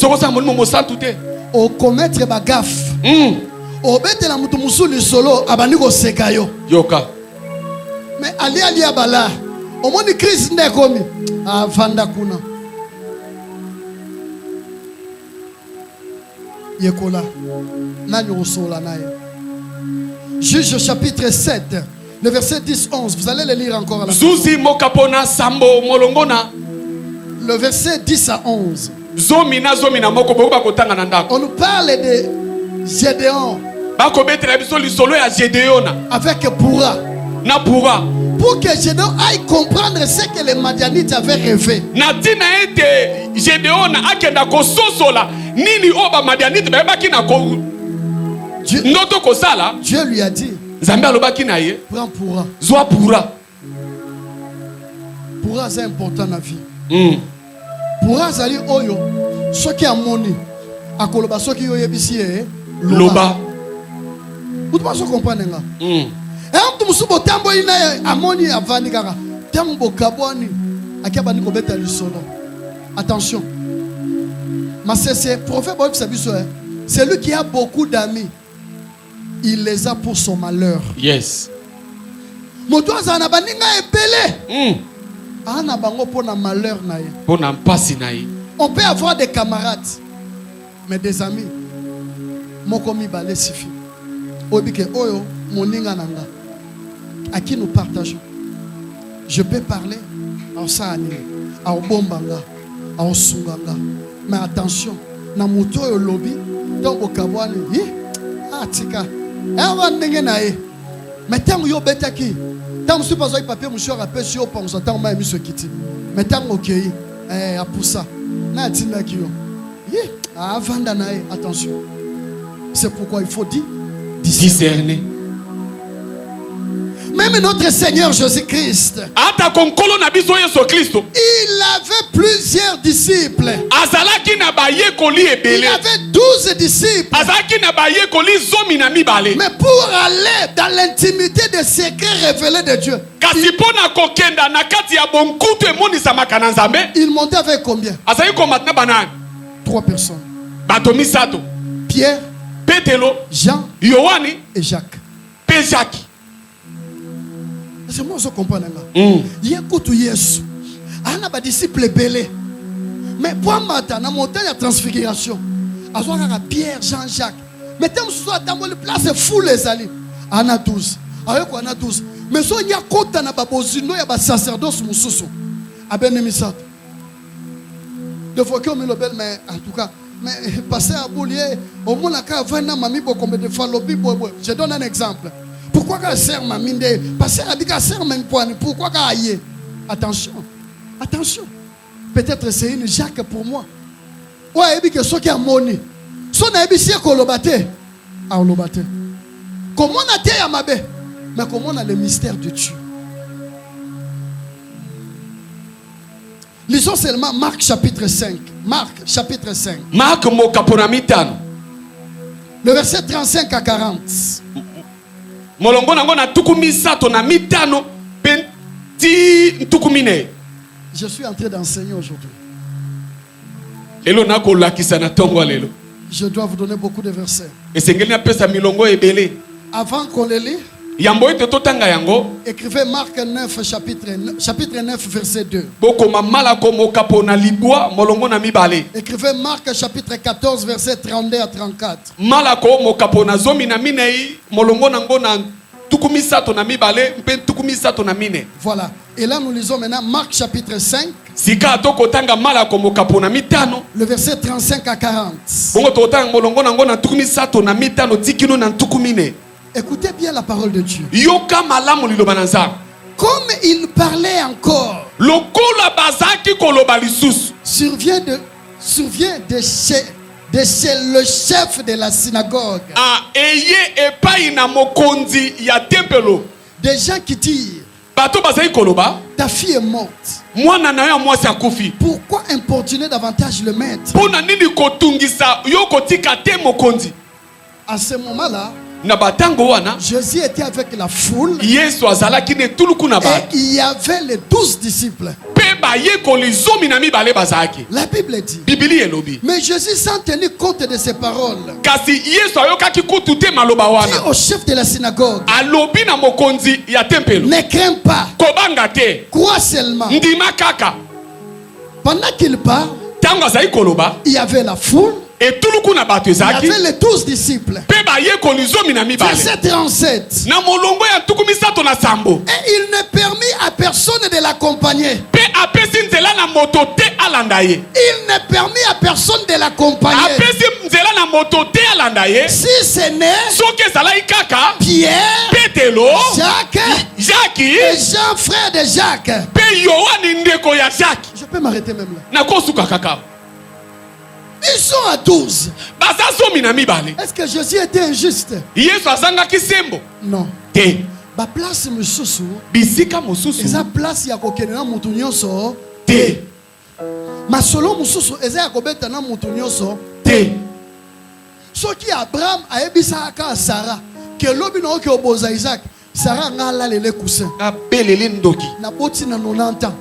au commettre des gaffes, au bête la mutumusou le solo, abaniko sekayo. Yoka. Mais ali abala, au moins de crise n'est commis. Ah, vanda kuna. Yekola. Nanyo sola nae. Juge chapitre 7, le verset 10-11. Vous allez le lire encore à la fin. Zuzi mokapona sambo molongona. Le verset 10 à 11. On nous parle de Gédéon avec Pourra. Pour que Gédéon aille comprendre ce que les Madianites avaient rêvé. Dieu lui a dit, prends Pourra. Pourra, c'est important dans la vie. Pour azali oyo soki amoni akoloba soki yo yebisi loba. Vous devez comprendre nga. Et on musubo tambo ina amoni avani kaka tambo kaboni akabani ko beta lisolo. Attention. Mais c'est prophète Bob Sabiso, c'est lui qui a beaucoup d'amis. Il les a pour son malheur. Yes. Moto azana baninga epele. On peut avoir des camarades, mais des amis. Mokomi balé sifi. Obike oyo moninga nanga. À qui nous partageons. Je peux parler à Sani, à Bombanga, à Sunganga. Mais attention, na moto yo lobby, donc au kabwani, ah tika. Ewa ndenge nae. Mais tant yo betaki. Tant que je pas papier, monsieur rappelle si on pense tant que monsieur quitte. Mais tant ok, à pour ça, na tina kio. Avant d'anae, attention. C'est pourquoi il faut discerner. Même notre Seigneur Jésus-Christ, il avait plusieurs disciples. Il avait 12 disciples. Mais pour aller dans l'intimité des secrets révélés de Dieu, il montait avec combien? 3 personnes. Pierre, Jean et Jacques. C'est moi je comprends là. Il y a beaucoup de Yesu. On a des disciples belés. Mais pour matin dans montagne de transfiguration, azoka Pierre, Jean, Jacques. Mais tant soit dans le place fou les ali. On a 12. Avec quoi on a 12. Mais so il y a kota na babozino ya ba sacerdoce mususu. Abenemi sato. De fois que me lobel mais en tout cas mais passer à Boulier au moins la ka vana mami bokombe de falobi bobo. Je donne un exemple. Pourquoi qu'elle sert ma mine de passer à dire qu'elle sert même point. Pourquoi qu'elle aille? Attention. Attention. Peut-être c'est une Jacques pour moi. Ouais, et puis que ce qui a monnaie. Son aïe si kolobate. Ah kolobate. Comment on a été à ma baie? Mais comment on a le mystère de Dieu? Lisons seulement Marc chapitre 5. Marc chapitre 5. Marc mo kaponamitan. Le verset 35 à 40. Molongo nango na tukumi sato na mitano penti tukumine. Je suis en train d'enseigner aujourd'hui. Elo nako lakisa na tongo lelo. Je dois vous donner beaucoup de versets. Esengeli na pesa milongo ebele. Avant qu'on les lit, Yambo ete totanga yango. Écrivez Marc 9 chapitre 9 verset 2. Boko mamala komo kapo na libwa molongo na mibale. Écrivez Marc chapitre 14 verset 32 à 34. Malako mo kapo na zomi na minei molongo nango na tukumi sato na mibale mpe tukumi sato na mine. Voilà. Et là nous lisons maintenant Marc chapitre 5. Sika toko tanga malako mo kapo na mitano. Le verset 35 à 40. Bongo totanga molongo nango na tukumi sato na mitano tikino na tukumine. Écoutez bien la parole de Dieu. Yoka malamu liloba nanza. Comme il parlait encore, lokola bazaki koloba lisusu. Survient de chez le chef de la synagogue. Eye epai na mokonzi ya tempelo. Des gens qui disent, bato bazaki koloba, ta fille est morte. Mwana na yo mwasi akufi. Pourquoi importuner davantage le maître? Pona nini kotungisa yo kotika te mokonzi? À ce moment-là, Jésus était avec la foule. Et il y avait les 12 disciples. La Bible dit. Mais Jésus, sans tenir compte de ces paroles, dit au chef de la synagogue, ne crains pas, crois seulement. Pendant qu'il parle, il y avait la foule. Il y avait les 12 disciples. Verset 37. Et il ne permit à personne de l'accompagner. Il ne permit à personne de l'accompagner. Si ce n'est Pierre, Jacques et Jean, frère de Jacques. Je peux m'arrêter même là. Ils sont à 12. Est-ce que Jésus était injuste? Non. Ba place mususu. Eza place ya kokena mutu nyonso. Te. Masolo mususu eza ya kobeta na mutu nyonso. Te. Soki Abraham ayebisa ka Sarah ke lobi na oke oboza Isaac. Sarah ngala lele kusin. Na belele ndoki. Na boti na 90 ans.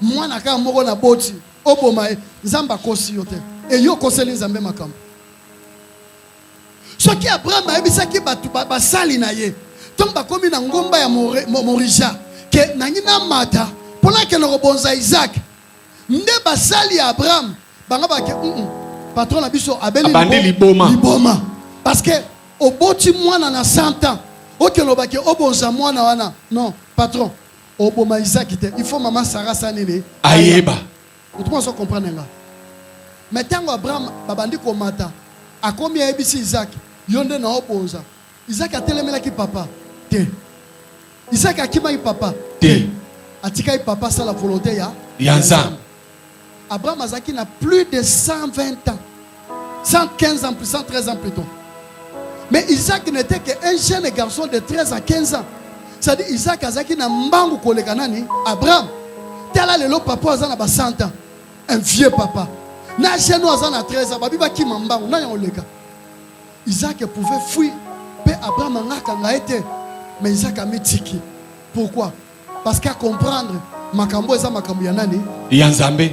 Mwana ka moko na boti. Oboma Nzamba kosi yote. Et yo koseli Nzambe makambo. Soki Abraham ayebisaki batu basali na ye. Tant bakomi na ngomba ya Morija ke nangina mata pona ke no bonza Isaac. Nde basali Abraham banga ba ke patron na biso abeli liboma. Parce que oboti mwana na 100 ans. Oke no ba ke obonza mwana wana. Non, patron. Oboma Isaac te. Il faut maman Sarah sanene. Ayeba. Tout le monde comprend là. Mais tant Abraham babandi komata akomi ayebisi Isaac yonde na obonza. Isaac a telemela ki papa. Te. Isaac a kima papa. Te. Atika papa ça la volonté ya. Yanza. Abraham Azaki n'a plus de 120 ans. 115 ans plus 113 ans plus tôt. Mais Isaac n'était qu'un jeune garçon de 13 à 15 ans. C'est-à-dire Isaac Azaki n'a mbangu kolekanani Abraham. Tala lelo papa azana ba 100 ans. Un vieux papa. Na jeune azana 13 ans babi ba ki mbangu na yoleka. Isaac pouvait fuir. Abraham a été, mais Isaac a mis tiki. Pourquoi? Parce qu'à comprendre, makambo eza makambo ya nani? Yanzambe.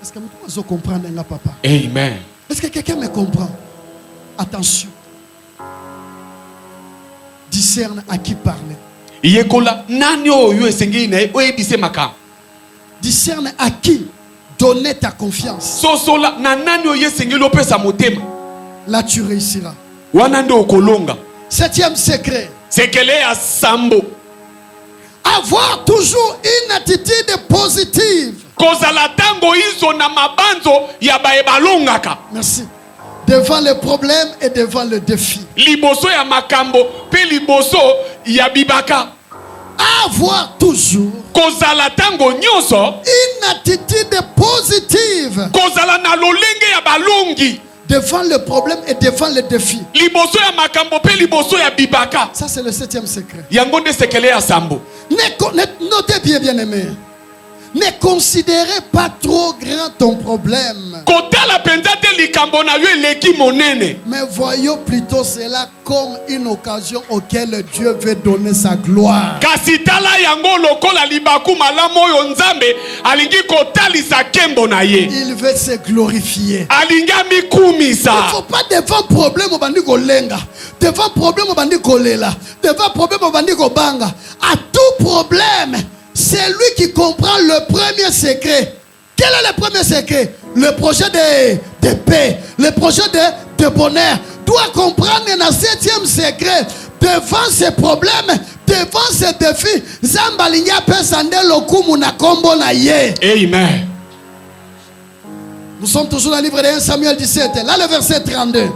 Est-ce que vous comprenez là, papa? Amen. Est-ce que quelqu'un me comprend? Attention. Discerne à qui parler. Discerne à qui donner ta confiance. Là tu réussiras. Septième secret. Avoir toujours une attitude positive. Merci. Devant les problèmes et devant le défi. Avoir toujours une attitude positive. Devant le problème et devant le défi. Ça c'est le septième secret. Notez bien, bien aimé. Ne considérez pas trop grand ton problème. Mais voyons plutôt cela comme une occasion auquel Dieu veut donner sa gloire. Il veut se glorifier. Il ne faut pas devant problème au bandi kolenga, devant problème au bandi kolela, devant problème au bandi kobanga. À tout problème, c'est lui qui comprend le premier secret. Quel est le premier secret? Le projet de paix, le projet de bonheur. Doit comprendre un 7e secret. Devant ces problèmes, devant ces défis, Zambalinya pesande lokumu na kombo na ye. Amen. Nous sommes toujours dans le livre de 1 Samuel 17. Là, le verset 32.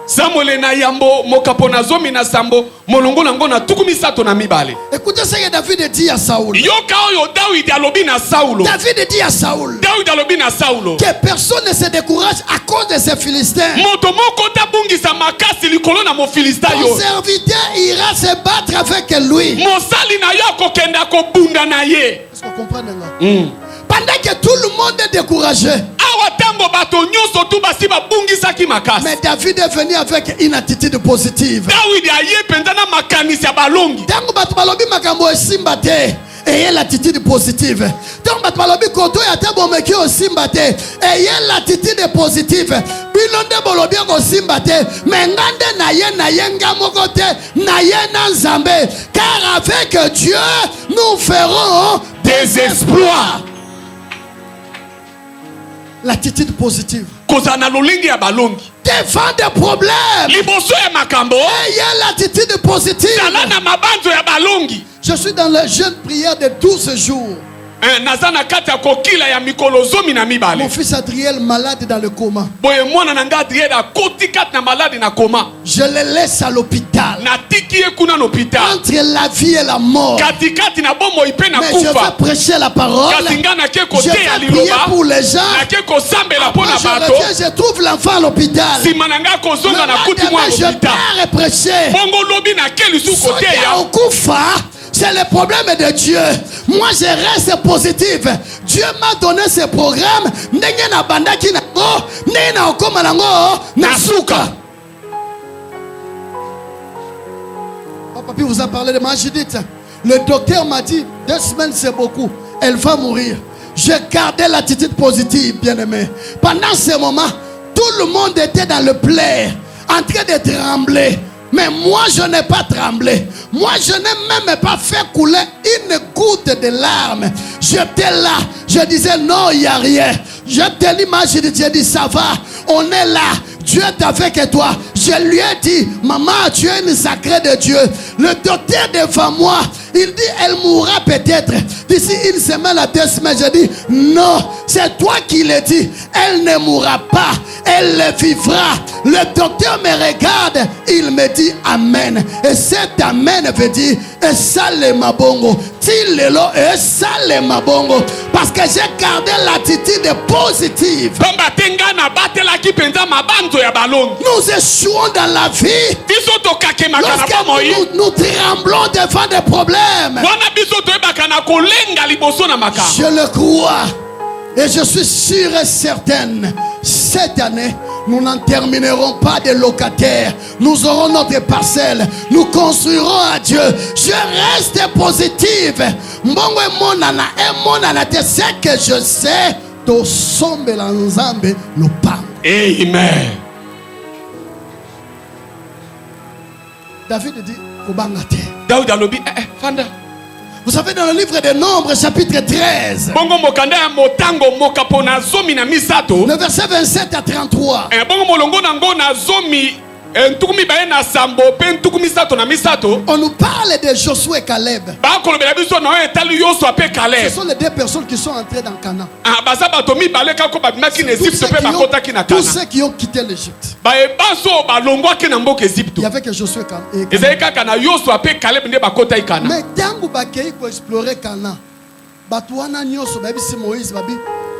Samuel na yambo mokapona zomi na sambo molongo nango na tukumi sato na mibale. Écoutez ce que David dit à Saoul. Yoka oyo David alobi na Saulo. David dit à Saoul. David alobi na Saulo. Que personne ne se décourage à cause de ces Philistins. Moto moko tabungisa makasi likolo na mo Philistins yo. Ton serviteur ira se battre avec lui. Mosali na yo kokenda ko bunda na ye. Est-ce qu'on comprend là? Pendant que tout le monde est découragé. Mais David est venu avec une attitude positive. Ayez l'attitude positive. Donc, ayez l'attitude positive. Car avec Dieu, nous ferons des exploits. L'attitude positive. Devant des problèmes. Ayez l'attitude positive. Je suis dans la jeune prière de 12 jours. Mon fils Adriel malade dans le coma. Je le laisse à l'hôpital. Entre la vie et la mort. Mais je vais prêcher la parole. Je vais prier pour les gens. Après je reviens, je trouve l'enfant à l'hôpital. Je pars et prêcher. C'est le problème de Dieu. Moi je reste positif. Dieu m'a donné ce programme. Papi vous a parlé de ma Judith. Le docteur m'a dit 2 semaines c'est beaucoup. Elle va mourir. J'ai gardé l'attitude positive, bien-aimé. Pendant ce moment, tout le monde était dans le pleur, en train de trembler. Mais moi, je n'ai pas tremblé. Moi, je n'ai même pas fait couler une goutte de larmes. J'étais là. Je disais non, il n'y a rien. Je te l'imagine, j'ai dit ça va. On est là. Dieu est avec toi. Je lui ai dit, maman, tu es une sacrée de Dieu. Le docteur devant moi, il dit, elle mourra peut-être d'ici 1 semaine à 2 semaines. Je dis, non, c'est toi qui le dis. Elle ne mourra pas. Elle vivra. Le docteur me regarde. Il me dit, amen. Et cet amen veut dire, et ça le mabongo. Tilelo, et ça le mabongo. Parce que j'ai gardé l'attitude positive. Nous échouons dans la vie. Lorsque nous tremblons devant des problèmes. Je le crois. Et je suis sûr et certaine, cette année, nous n'en terminerons pas de locataires. Nous aurons notre parcelle. Nous construirons à Dieu. Je reste positive. Amen. David dit, Fanda. Vous savez, dans le livre des Nombres, chapitre 13, le verset 27 à 33, on nous parle de Josué et Caleb. Ce sont les 2 personnes qui sont entrées dans Canaan. Tous ceux qui ont quitté l'Égypte. Il y avait que Josué et Caleb. Mais tant que Bakei pour explorer Canaan, Batouana Nyoso, Moïse,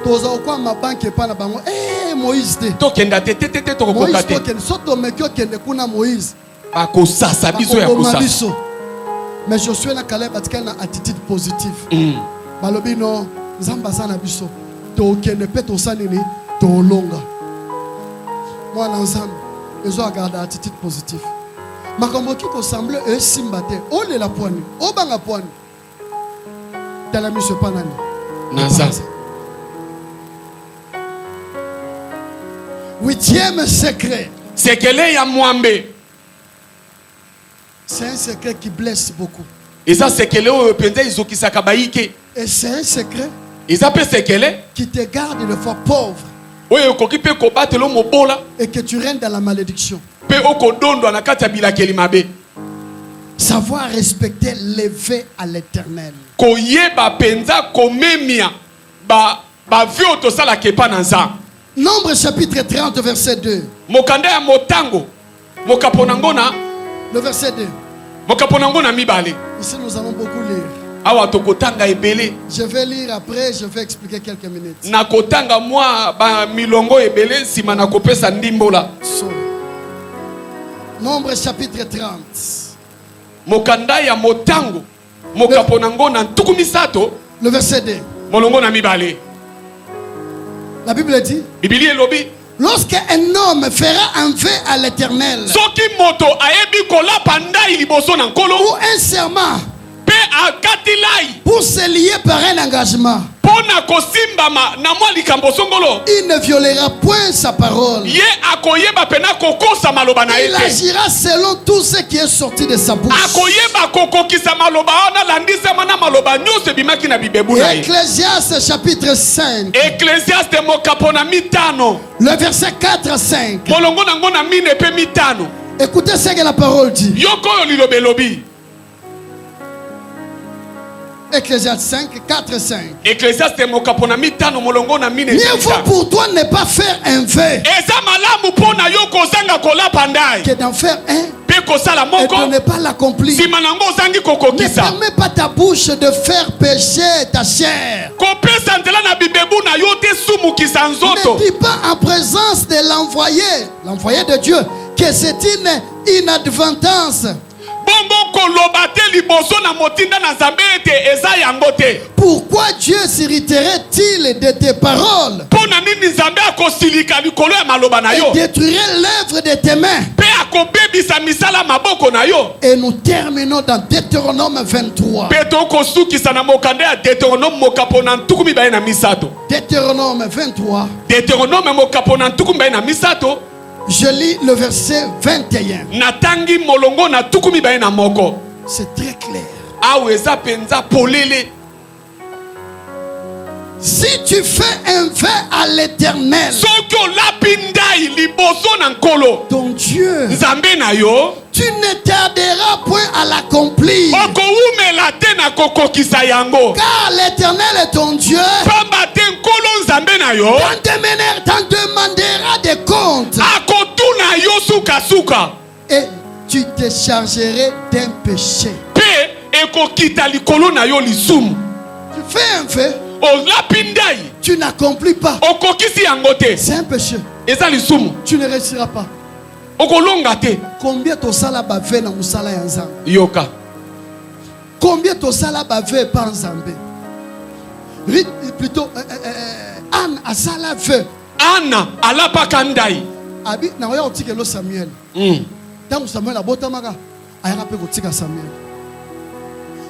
toza okwa mabanke pa na bango Moïse te tokenda te Moïse tokende soto mekyo kende kuna Moïse akosasa biso ya kosasa. Mais Josué na Caleb atika na attitude positive. Balobi non, Zambazana biso. Tokene peto sanini. Tolonga. Moi, l'ensemble, je dois garder attitude positive. Ma qui ressemble à Simbate. Oh, la poigne. Oh, banga poigne. T'as la mise pas nani. Naza. 8e secret. C'est qu'elle ya mwambe. C'est un secret qui blesse beaucoup. Et ça, c'est qu'elle est penza izokisa kabaike. Et c'est un secret. Et ça peut c'est qu'elle qui te garde une fois pauvre. Oui, okokipe ko batelo mobola. Et que tu rentres dans la malédiction. Pe okodondo na kati bila kelimabe. Savoir respecter l'éveil à l'éternel. Koyeba penza komemia ba vio to sala kepa nanza. Nombre chapitre 30 verset 2. Mokanda ya motango. Mokaponangona. Le verset 2. Mokaponangona mibale. Ici nous allons beaucoup lire. Awa tokotanga ebele. Je vais lire après, je vais expliquer quelques minutes. Na kotanga moi ba milongo ebele sima na kopesa ndimbola. Nombre chapitre 30. Mokanda ya motango. Mokaponangona ntukumisato. Le verset 2. Molongo na mibale. La Bible dit. Biblia elobi. Lorsqu'un homme fera un vœu à l'éternel. Soki moto ayebi kola pandai liboso na nkolo. Ou un serment. Pe akatilai. Pour se lier par un engagement. Pona kosimbama na mwa likambo songolo. Il ne violera point sa parole. Ye akoyeba pena kokosa maloba na il agira selon tout ce qui est sorti de sa bouche. Akoyeba kokokisa maloba ona landisa mana maloba nyose bimaki na bibebu na ye. Ecclésiaste chapitre 5. Ecclésiaste mokapona mitano. Le verset 4 à 5. Molongo nango na mine pe mitano. Écoutez ce que la parole dit. Yoko yo lilobelobi. Ecclésiaste 5, 4, 5. Ecclésiaste mokapona mitano molongo na mine. Mieux vaut pour toi ne pas faire un vœu. Eza malamu pona yoko zanga kola pandai. Que d'en faire un. Pe kosala moko. Et de ne pas l'accomplir. Si manango zangi kokokisa. Ne permets pas ta bouche de faire pécher ta chair. Kopesa nzela na bibebu na yote sumu kisanzoto. Ne dis pas en présence de l'envoyé de Dieu, que c'est une inadvertance. Pourquoi Dieu s'irriterait-il de tes paroles et détruirait l'œuvre de tes mains? Et nous terminons dans Deutéronome 23. Deutéronome 23. Je lis le verset 21. C'est très clair. Si tu fais un vœu à l'éternel, ton Dieu, tu ne tarderas point à l'accomplir. Car l'éternel est ton Dieu. T'en demanderas des comptes. Et tu te chargerais d'un péché. Tu fais un vœu. Tu n'accomplis pas. C'est un péché. Tu ne réussiras pas. Combien tu sala bavé na musala ya nzambe? Yoka. Combien tu sala bavé par nzambe? Plutôt Anne a sala vœu. Anna alapa kandai. Abi na oya otikelo Samuel. Tant Samuel abotamaka ayaka pe kotika Samuel.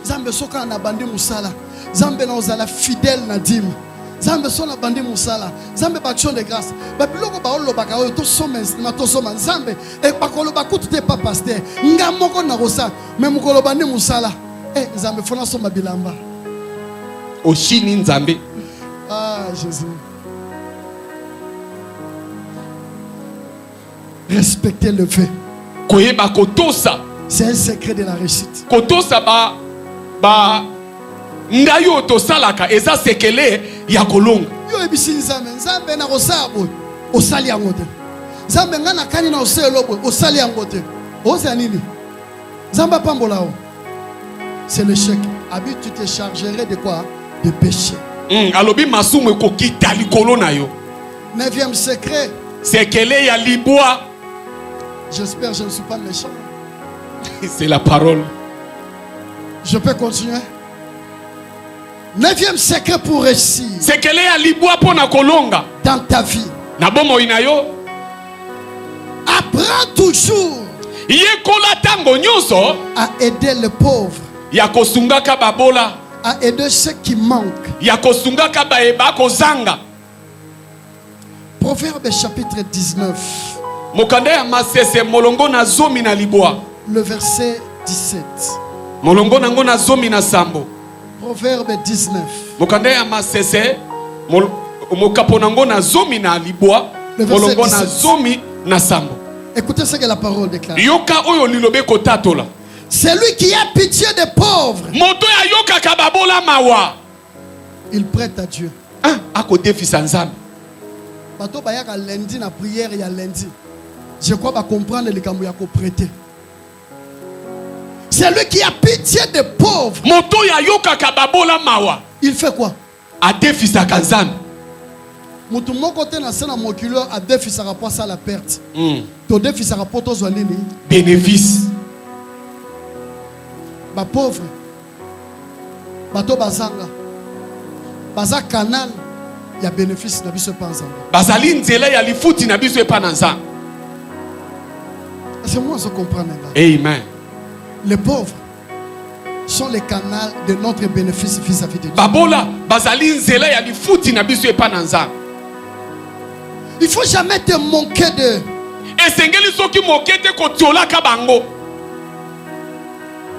Nzambe soka na bandi musala. Nzambe na ozala fidèle na dîme. Nzambe so na bandi musala. Nzambe ba action de grâce. Ba biloko ba olobaka oyo to soma na to soma Nzambe e bakoloba kutu te pa pasteur. Ngamoko na kosa mais mukolo bandi musala. Nzambe fona soma bilamba. Oshini Nzambe. Ah Jésus. Respecter le vœu. Koyeba kotosa. C'est un secret de la réussite. Kotosa ba ngayo to salaka eza sekele ya kolonga. Yo ebisi Nzambe, Nzambe na kosabo osali yango te. Nzambe ngana kani na oselo bo osali yango te. Oza nini? Nzambe pambola o. C'est l'échec. Abi tu te chargerais de quoi? De péché. Alobi masumu ko kitali kolona yo. 9e secret. Sekele ya libwa. J'espère que je ne suis pas méchant. C'est la parole. Je peux continuer. Neuvième secret pour réussir. Sekele ya libwa pona kolonga. Dans ta vie. Na bomo inayo. Apprends toujours. Yekola tango nyonso. À aider les pauvres. Ya kosungaka babola. À aider ceux qui manquent. Ya kosungaka baeba kozanga. Proverbe chapitre 19. Mokanda ya masese molongo na zomi na libwa. Le verset 17. Molongo nango na zomi na sambo. Proverbe 19. Mokanda ya masese mokapo nango na zomi na libwa. Molongo na zomi na sambo. Écoutez ce que la parole déclare. Yoka oyo lilobe kotatola. Celui qui a pitié des pauvres. Moto ya yoka kababola mawa. Il prête à Dieu. À côté fisanzam. Bato bayaka lundi na prière ya lundi. Je crois va comprendre les kambo ya ko prêter. Celui qui a pitié des pauvres. Moto ya yoka kababola mawa. Il fait quoi? A defisa kanzam. Mutu moko te na sena mokilo a defisa rapport à la perte. To defisa rapport aux nini? Bénéfice. Ba pauvre. Bato bazanga. Baza canal ya bénéfice na biso panzanga. Bazali nzela ya lifuti na biso epananza. C'est moi je comprends. Amen. Les pauvres sont les canaux de notre bénéfice vis-à-vis de Dieu. Babola bazali nzela ya lifuti na biso epananza. Il faut jamais te manquer de. Esengeli soki mokete kotiola ka bango.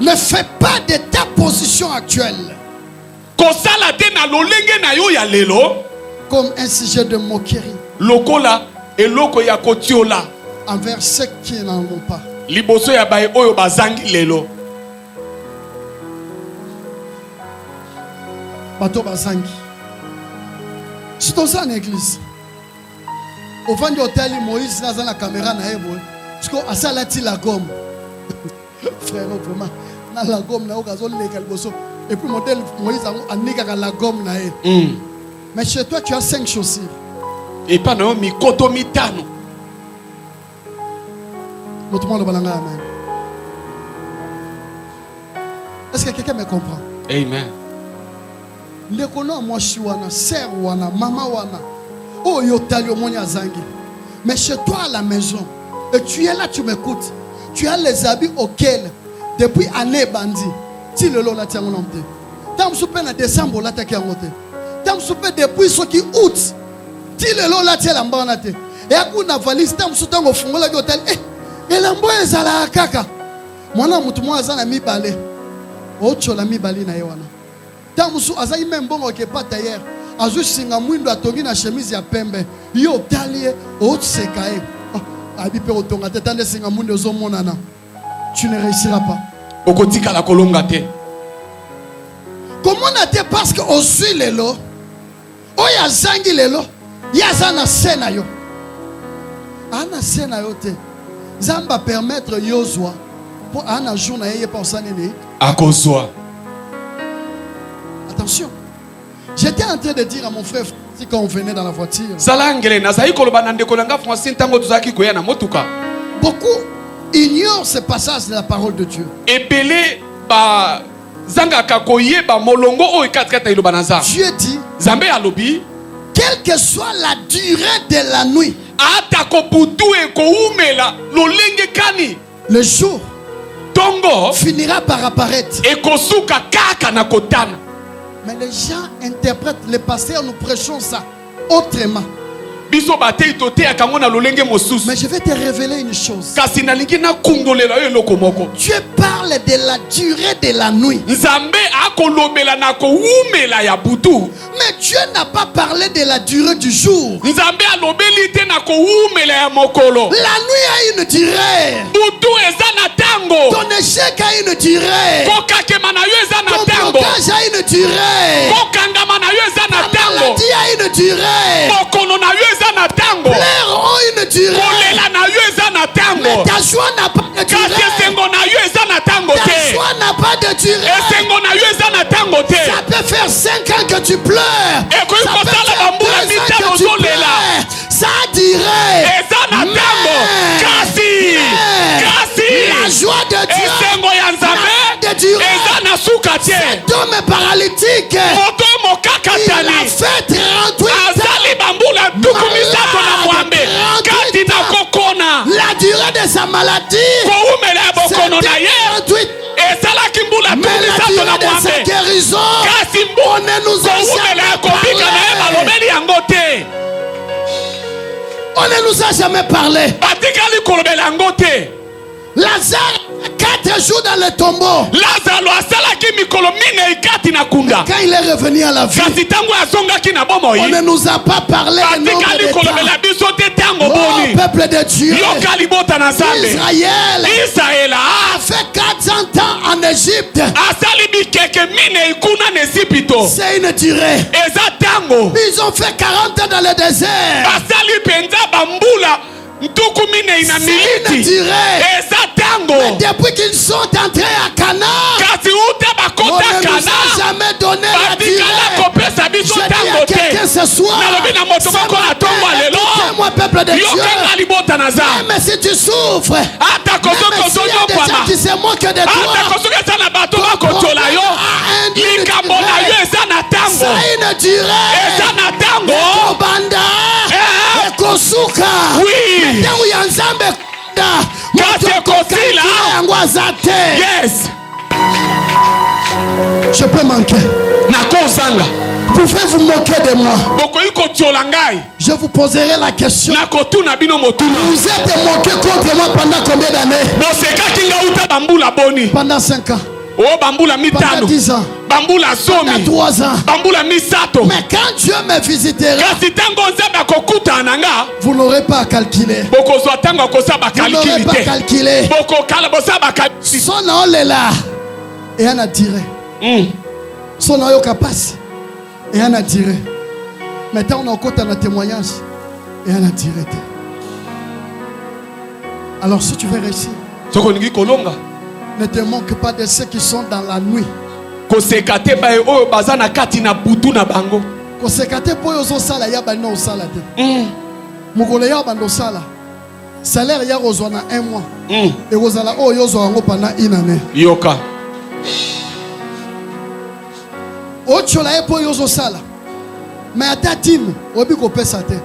Ne fais pas de ta position actuelle. Kosala te na lolenge na yo ya lelo comme un sujet de moquerie. Lokola eloko ya kotiola envers ceux qui n'en ont pas. Liboso ya bae oyo bazangi lelo. Bato bazangi. Si tu es en église, au fond du hôtel, Moïse n'a pas la caméra na ebo. Parce que à ça là tu la gomme. Frère, vraiment, na la gomme na okazo legal boso. Et puis modèle Moïse a nika la gomme na e. Mais chez toi tu as 5 chaussures. Et pas non mi koto mitano. L'autre monde balanga amen. Est-ce que quelqu'un me comprend? Amen. Le kono moi shi wana, sœur wana, maman wana. Oh yo talio monya zangi. Mais chez toi à la maison, et tu es là, tu m'écoutes. Tu as les habits auxquels depuis année bandi. Si le lot là tient mon amte. Tam soupe na décembre là tient mon amte. Tam soupe depuis ce qui août. Si le lot là tient l'ambana te. Et à coup na valise tam soupe au fond là hôtel. Et l'ambo ezala kaka. Mwana mutu mwa azana mi balé. Ocho la mi balé na yewana. Tam soupe azai même bon ok pas tailleur. Azu singa mwindo atongi na chemise ya pembe. Yo talie ocho sekae. Abipe otonga te tande singa mwindo zo monana. Tu ne réussiras pas. Okotika la kolonga te. Comment on a dit parce que on suit les lots. Oya zangi les lots. Yazana sena yo. Ana sena yo te. Zamba permettre Yozua pour un jour na yeye pour ça nene. Akozwa. Attention. J'étais en train de dire à mon frère quand on venait dans la voiture. Salangele na zayi koloba ndeko langa français tango tuzaki koya na motuka. Beaucoup ignorent ce passage de la parole de Dieu. Ebele ba zanga kakoye ba molongo o ikatkata iloba nanza. Dieu dit Zambe alobi quelle que soit la durée de la nuit. Ata ko butu e ko umela lolenge kani. Le jour Tongo finira par apparaître. E kosuka kaka na kotana. Mais les gens interprètent, les pasteurs nous prêchons ça autrement. Biso bate itote akangona lolenge mosusu. Mais je vais te révéler une chose. Kasi nalingi na kundolela yo eloko moko. Dieu parle de la durée de la nuit. Nzambe akolobela na ko umela ya butu. Mais Dieu n'a pas parlé de la durée du jour. Nzambe alobeli te na ko umela ya mokolo. La nuit a une durée. Butu eza na tango. Ton échec a une durée. Kokakema na yo eza na Ton tango. blocage a une durée. Kokangama na yo eza na La tango. maladie a une durée. Bokono na yo eza na tango. Pleurs ont une durée. Kolela na yo eza na tango. Mais ta joie n'a pas de Kasi durée. esengo na yo eza na tango Ta te. joie n'a pas de durée. Esengo na yo eza na tango te. Ça peut faire 5 ans que tu pleures. Et que Ça peut kosala faire bambula 2 ans mitano que tu zolela. pleures. Ça dirait. Eza na tango. Kasi la joie de Dieu esengo ya Nzambe n'a pas de durée. eza na Cet homme est paralytique. Il a fait 38 ans. La durée de sa maladie, c'est 38. Mais la durée de sa guérison, on ne nous a jamais parlé. On ne nous a jamais parlé. Lazare 4 jours dans le tombeau. Quand il est revenu à la vie, on ne nous a pas parlé de temps. Oh, peuple de Dieu, Israël a fait 400 ans en Égypte. C'est une durée. Ils ont fait 40 ans dans le désert. C'est une durée. Mais depuis qu'ils sont entrés à Canaan, on ne nous a jamais donné la durée. Je dis à quelqu'un ce soir, écoutez-moi, peuple de Dieu, même si tu souffres, même s'il y a des gens qui se moquent de toi, ton problème a une durée. Ça a une durée. Ekobanda, ekosuka. Metangu ya Nzambe yes. Je peux manquer. Pouvez-vous moquer de moi? Je vous poserai la question. Vous êtes moqué contre moi pendant combien d'années? Pendant 5 ans. Pendant 10 ans. Pendant 3 ans. Mais quand Dieu me visitera, vous n'aurez pas à calculer. Vous n'aurez pas calculé. Son nom est là. Et on a tiré. Son nom est capable. Et on a tiré. Maintenant on a encore un témoignage. Et on a tiré. Alors si tu veux réussir, ne te moque pas de ceux qui sont dans la nuit. Kosekate po yo sala ya ba no sala te. Mukole ya ba no sala. Salaire ya kozwa na 1 mois. Et kozala o yo zo ngo pendant 1 année. Yoka. O chola e po yo zo sala. Mais ata tim obi ko pesa te.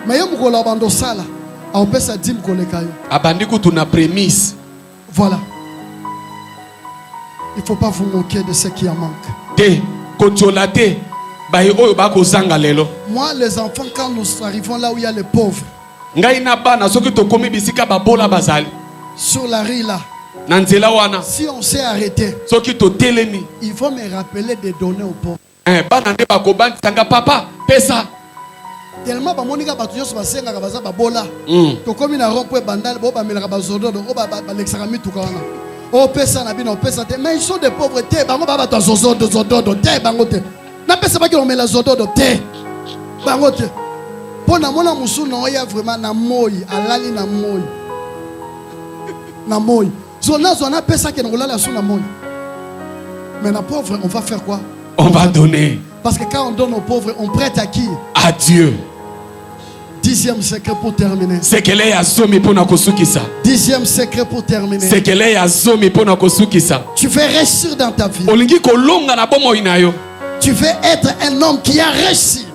Mais yo mukole ba ndo sala. A pesa dim koleka yo. Abandi kutu na prémisse. Voilà. Il ne faut pas vous moquer de ce qui en manque. Moi, les enfants, quand nous arrivons là où il y a les pauvres, sur la rue là, si on s'est arrêté, il faut me rappeler de donner aux pauvres. Tellement ba monika ba tuyo ba senga ka baza ba bola to komi na rompo bandal bo ba melaka ba zodo do ba lexaka mituka wana o pesa na bino pesa te, mais ils sont des pauvreté bango ba ba zodo te bango te na pesa ba ki on mela zodo te bango te pona mona musu no ya vraiment na moi alali na moi zona pesa ke ngolala su na moi. Mais na pauvre on va faire quoi? On va donner. Parce que quand on donne aux pauvres, on prête à qui? À Dieu. 10e secret pour terminer. 10e secret pour terminer. Tu veux réussir dans ta vie. Tu veux être un homme qui a réussi.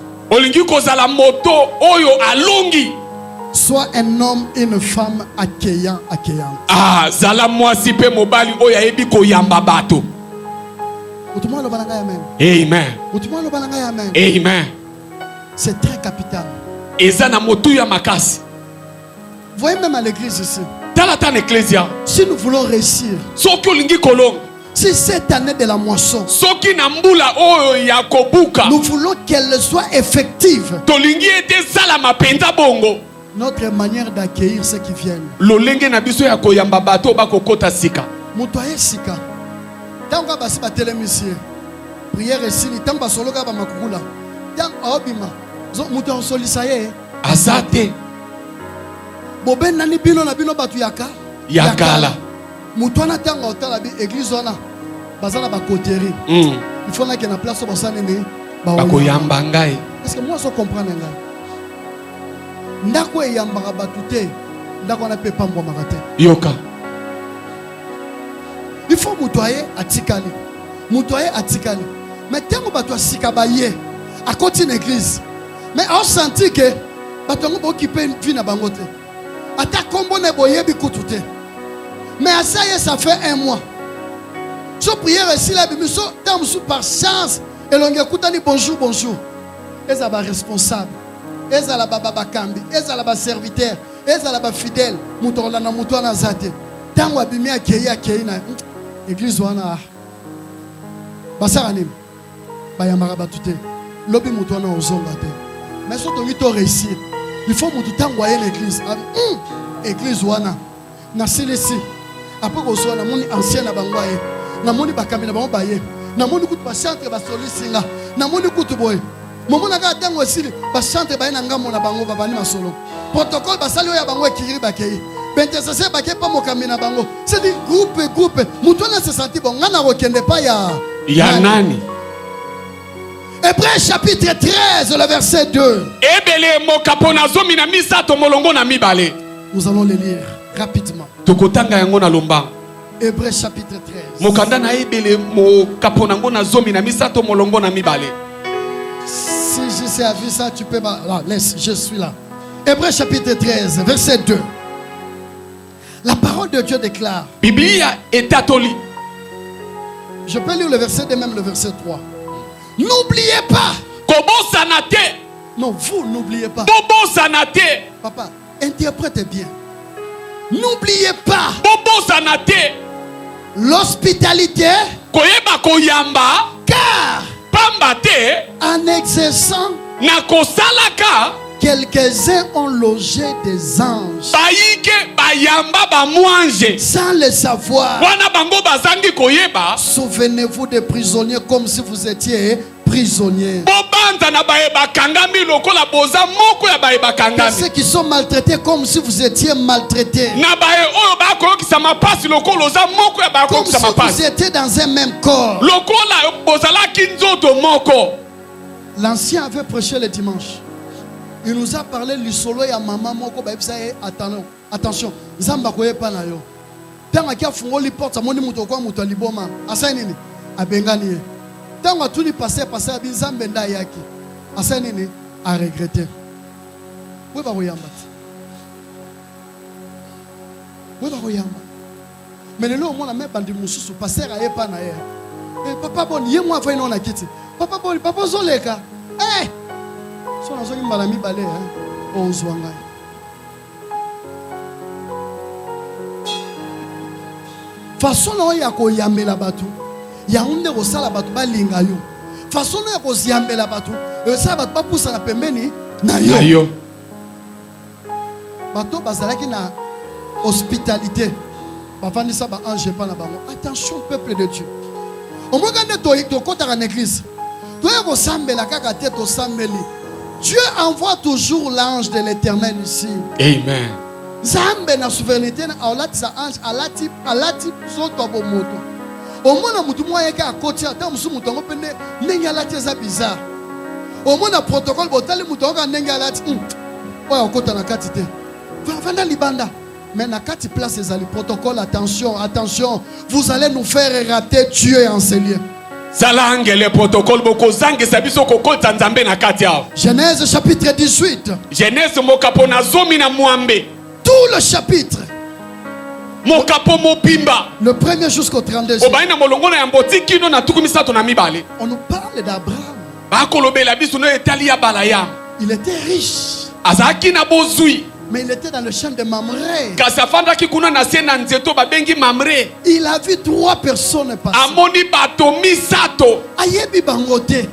Sois un homme et une femme accueillante. Ah, zala mwasi pe mobali oya ebi koyamba bato. Amen. Amen. C'est très capital. Voyez même à l'église ici. Si nous voulons réussir, si cette année de la moisson, nous voulons qu'elle soit effective, notre manière d'accueillir ceux qui viennent. Tanga basi ba telemisie prière esili tanga soloka ba makukula tanga obima zo mutu osolisa ye azate boben nani bino na bino batu yakala mutu ana tanga otala bi église wana bazana ba coterie il faut na que na place ba sanene ba koyamba ngai. Est-ce que moi je comprends ngai ndako e yamba batu te ndako na pe pambo makate yoka. Il faut moutoyer atikali. Moutoyer atikali. Mais tant que tu as sikabaye à côté de l'église. Mais on sentit que tu as occupé une vie na bangote. Ata kombo ne boye bikutute. Mais à ça ça fait 1 mois. So prière ici la Bible so par chance et l'on écoute ni bonjour bonjour. Et ça va responsable. Et ça la baba bakambi, et ça la serviteur, et ça la fidèle. Mutola na mutola zate. Tango abimi akei na église wana. Basaranim. Bayamara batute. Lobi mutola na ozonga te. Mais so to vito réussir. Il faut mutu tango aye l'église. Église wana. Na silesi. Après ko so na moni ancien na bango aye. Na moni bakambi na bango baye. Na moni kutu ba centre ba solisinga. Na moni kutu boy. Momo na ga tango sili ba centre ba ina ngamo na bango ba bani masolo. Protocole ba sali ya bango ekiri ba kei. Bentesese ba ke pa mokambi na bango. C'est dit groupe. Mutu na se senti bon ngana rokende pa ya nani. Hébreux chapitre 13 le verset 2. Ebele mokapona zomi na misato molongo na mibale. Nous allons le lire rapidement. Tokotanga yango na lomba. Hébreux chapitre 13. Mokanda na ebele mokapona ngo na zomi na misato molongo na mibale. Si je sais à ça, tu peux là, laisse, je suis là. Hébreux chapitre 13, verset 2. La parole de Dieu déclare. Biblia etatoli. Je peux lire le verset 2, même le verset 3. N'oubliez pas. Kobo sanate. Non, vous n'oubliez pas. Bobo sanate. Papa, interprète bien. N'oubliez pas. Bobo sanate. L'hospitalité. Koyeba koyamba. Car. Pambate. En exerçant. Na kosalaka. Quelques-uns ont logé des anges. Baïke bayamba ba mouange. Sans le savoir. Wana bango bazangi koyeba. Souvenez-vous des prisonniers comme si vous étiez prisonniers. Bobanza na baeba kangami lokola boza moko ya baeba kangami. Ceux qui sont maltraités comme si vous étiez maltraités. Na bae oyo ba ko ki sama passe lokolo za moko ya ba ko ki sama passe. Comme si vous étiez dans un même corps. Lokola bozala kinzoto moko. L'ancien avait prêché le dimanche. Il nous a parlé du solo et à maman moko ba ebisa attention. Zamba koye pa na yo. Tanga kia fungoli porte moni muto kwa muto liboma. Asa nini? Abengani ye. Tanga tuni passer abi Nzambe nda yaki. Asa nini? A regretter. Où va koyamba? Où va koyamba? Mais le moment la même bandi mususu passer aye pa na ye. Eh papa bon ye moi fa ino na kiti. Papa bon papa zoleka. Eh so na so mbala mi balé hein. Ozwanga. Façon ya koyambela batu. Ya unde ko sala batu balinga yo. Façon ya ko ziambela batu. E sala batu ba poussa na pembeni na yo. Na yo. Bato bazalaki na hospitalité. Bafandisa ba ange pa na bango. Attention peuple de Dieu. Au moins quand to kota en église. To ya ko sambela kaka te to sambeli. Dieu envoie toujours l'ange de l'Éternel ici. Amen. Zambe na souveraineté na alati sa ange alati soto bo moto. Omona mutu moya ka akoti ata musu mutu ngo pende ndenge alati za bizarre. Omona protocole botali mutu ngo ndenge alati. Oya okota na kati te. Vanda libanda. Mais na kati place ezali protocole attention, vous allez nous faire rater Dieu en ces lieux. Zalangele protocole boko zange sabiso kokota nzambe na kati yao. Genèse chapitre 18. Genèse mokapo na zomi na mwambe. Tout le chapitre. Mokapo mopimba. Le premier jusqu'au 32. Obaina molongo na yamboti kino na tukumisato na mibale. On nous parle d'Abraham. Bakolobela biso no etali ya balaya. Il était riche. Azaki na bozui. Mais il était dans le champ de Mamré. Kasafanda kikuna na sena nzeto babengi Mamré. Il a vu 3 personnes passer. Amoni bato misato. Ayebi bangote.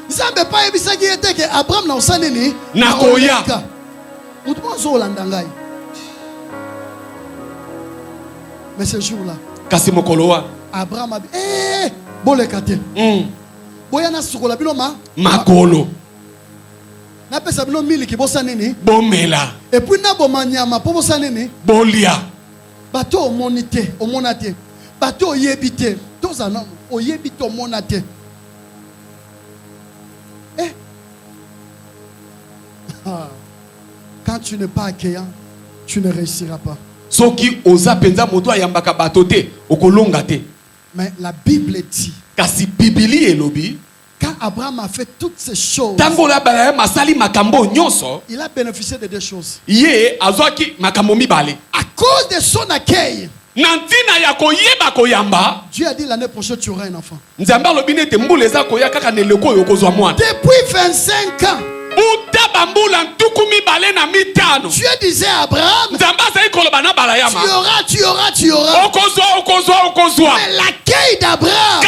Zambe pa yebisa ki ete ke Abraham na osanini na koya. Mutumo zo landangai. Mais ce jour-là, kasi mokoloa Abraham a dit bolekate. Boyana sukola biloma makolo. Na pesa bino miliki bosa nini bomela. Et puis na bomanyama po bosa nini bolia. Bato omonite omonate. Bato oyebite tozana oyebite omonate. Quand tu n'es pas accueillant, tu ne réussiras pas. soki oza penza moto ayambaka bato te okolonga te. Mais la Bible dit, kasi Bibili elobi, quand Abraham a fait toutes ces choses, tango la bala masali makambo nyonso, il a bénéficié de deux choses. ye azwaki makambo mibale. À cause de son accueil, Nantina ya koyeba koyamba, Dieu a dit l'année prochaine tu auras un enfant. nzamba lobine te mbule za koya kaka neleko yo kozwa mwana. Depuis 25 ans, Dieu disait à Abraham, tu auras. Mais l'accueil d'Abraham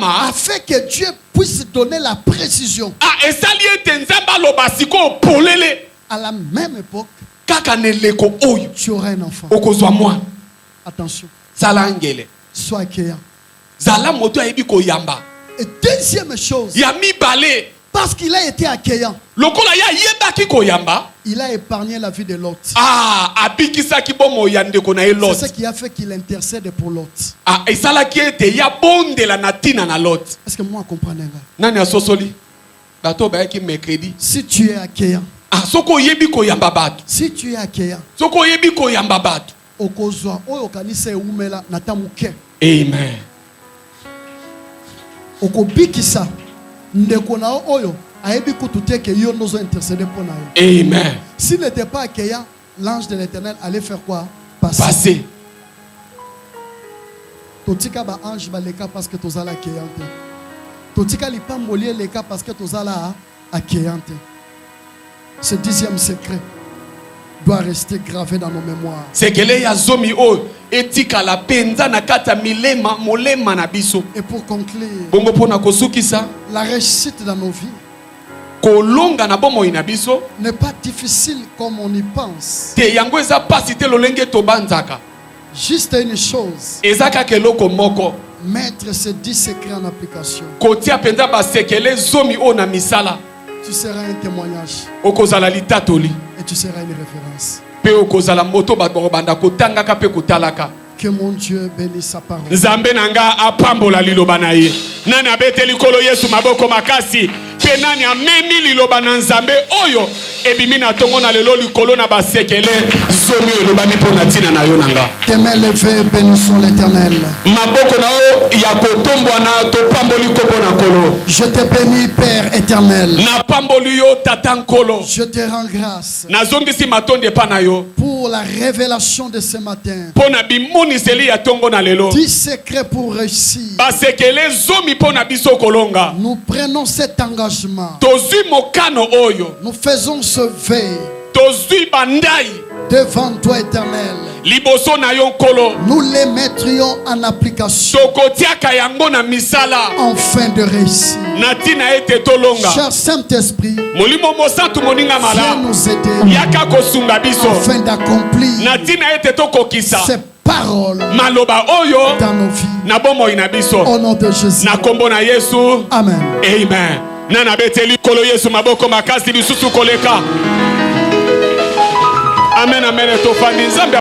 a fait que Dieu puisse donner la précision. À la même époque, tu auras un enfant. Attention. Sois accueillant. Et deuxième chose, parce qu'il a été accueillant, il a épargné la vie de Lot. C'est ce qui a fait qu'il intercède pour Lot. Est-ce que moi je comprends? Si tu es accueillant, si tu es accueillant, amen. Okobikisa ndeko na oyo ayebi kututé que yo nous intercéder pour na yo. Amen. S'il n'était pas accueillant, l'ange de l'Éternel allait faire quoi? Passer. Totika ba ange ba leka parce que tozala accueillante. Totika lipambolier leka parce que tozala accueillante. Ce 10e secret doit rester gravé dans nos mémoires. C'est que les yazomi o etika la penza na kata milema molema na biso. Et pour conclure, bongo pona kosukisa, la réussite dans nos vies kolonga na bomo ina biso n'est pas difficile comme on y pense. te yango eza pasi te lolenge to banzaka. Juste une chose, ezaka keloko moko, mettre ces 10 secrets en application. kotia penza ba sekele zomi o na misala. Tu seras un témoignage. Okozala litatoli. Et tu seras une référence. Pe okozala moto ba banda kotanga ka pe kotalaka. Que mon Dieu bénisse sa parole. Nzambe nanga apambola liloba na ye. Nani abeteli kolo Yesu maboko makasi. Pe nani amemi liloba na Nzambe oyo ebimi na tongo na lelo likolo na basekele zomi liloba mi pona tina na yo nanga. Tes mains levées, bénissons l'Éternel. Maboko na o ya kotombwa na to pamboli kopo na kolo. Je te bénis Père éternel. Na pamboli yo tatan kolo. Je te rends grâce na zongisi matonde pa na yo pour la révélation de ce matin. Pona bimoniseli ya tongo na lelo. 10 secrets pour réussir. Basekele zomi pona biso kolonga. Nous prenons cet engagement. Tozui mokano oyo. Nous faisons ce veille Tozui bandai devant toi éternel. Liboso na yo kolo. Nous les mettrions en application Tokotiaka yango na misala afin de réussir. Natina ete tolonga. Cher Saint-Esprit, Molimo mosantu moninga mala. viens nous aider Yaka kosunga biso afin d'accomplir Natina ete tokokisa ces paroles maloba oyo dans nos vies. na bomo ina biso. Au nom de Jésus. Na kombo na Yesu. Amen. Amen. Nana beteli kolo Yesu maboko makasi bisusu koleka. Amen, amen. Tofani Nzambe.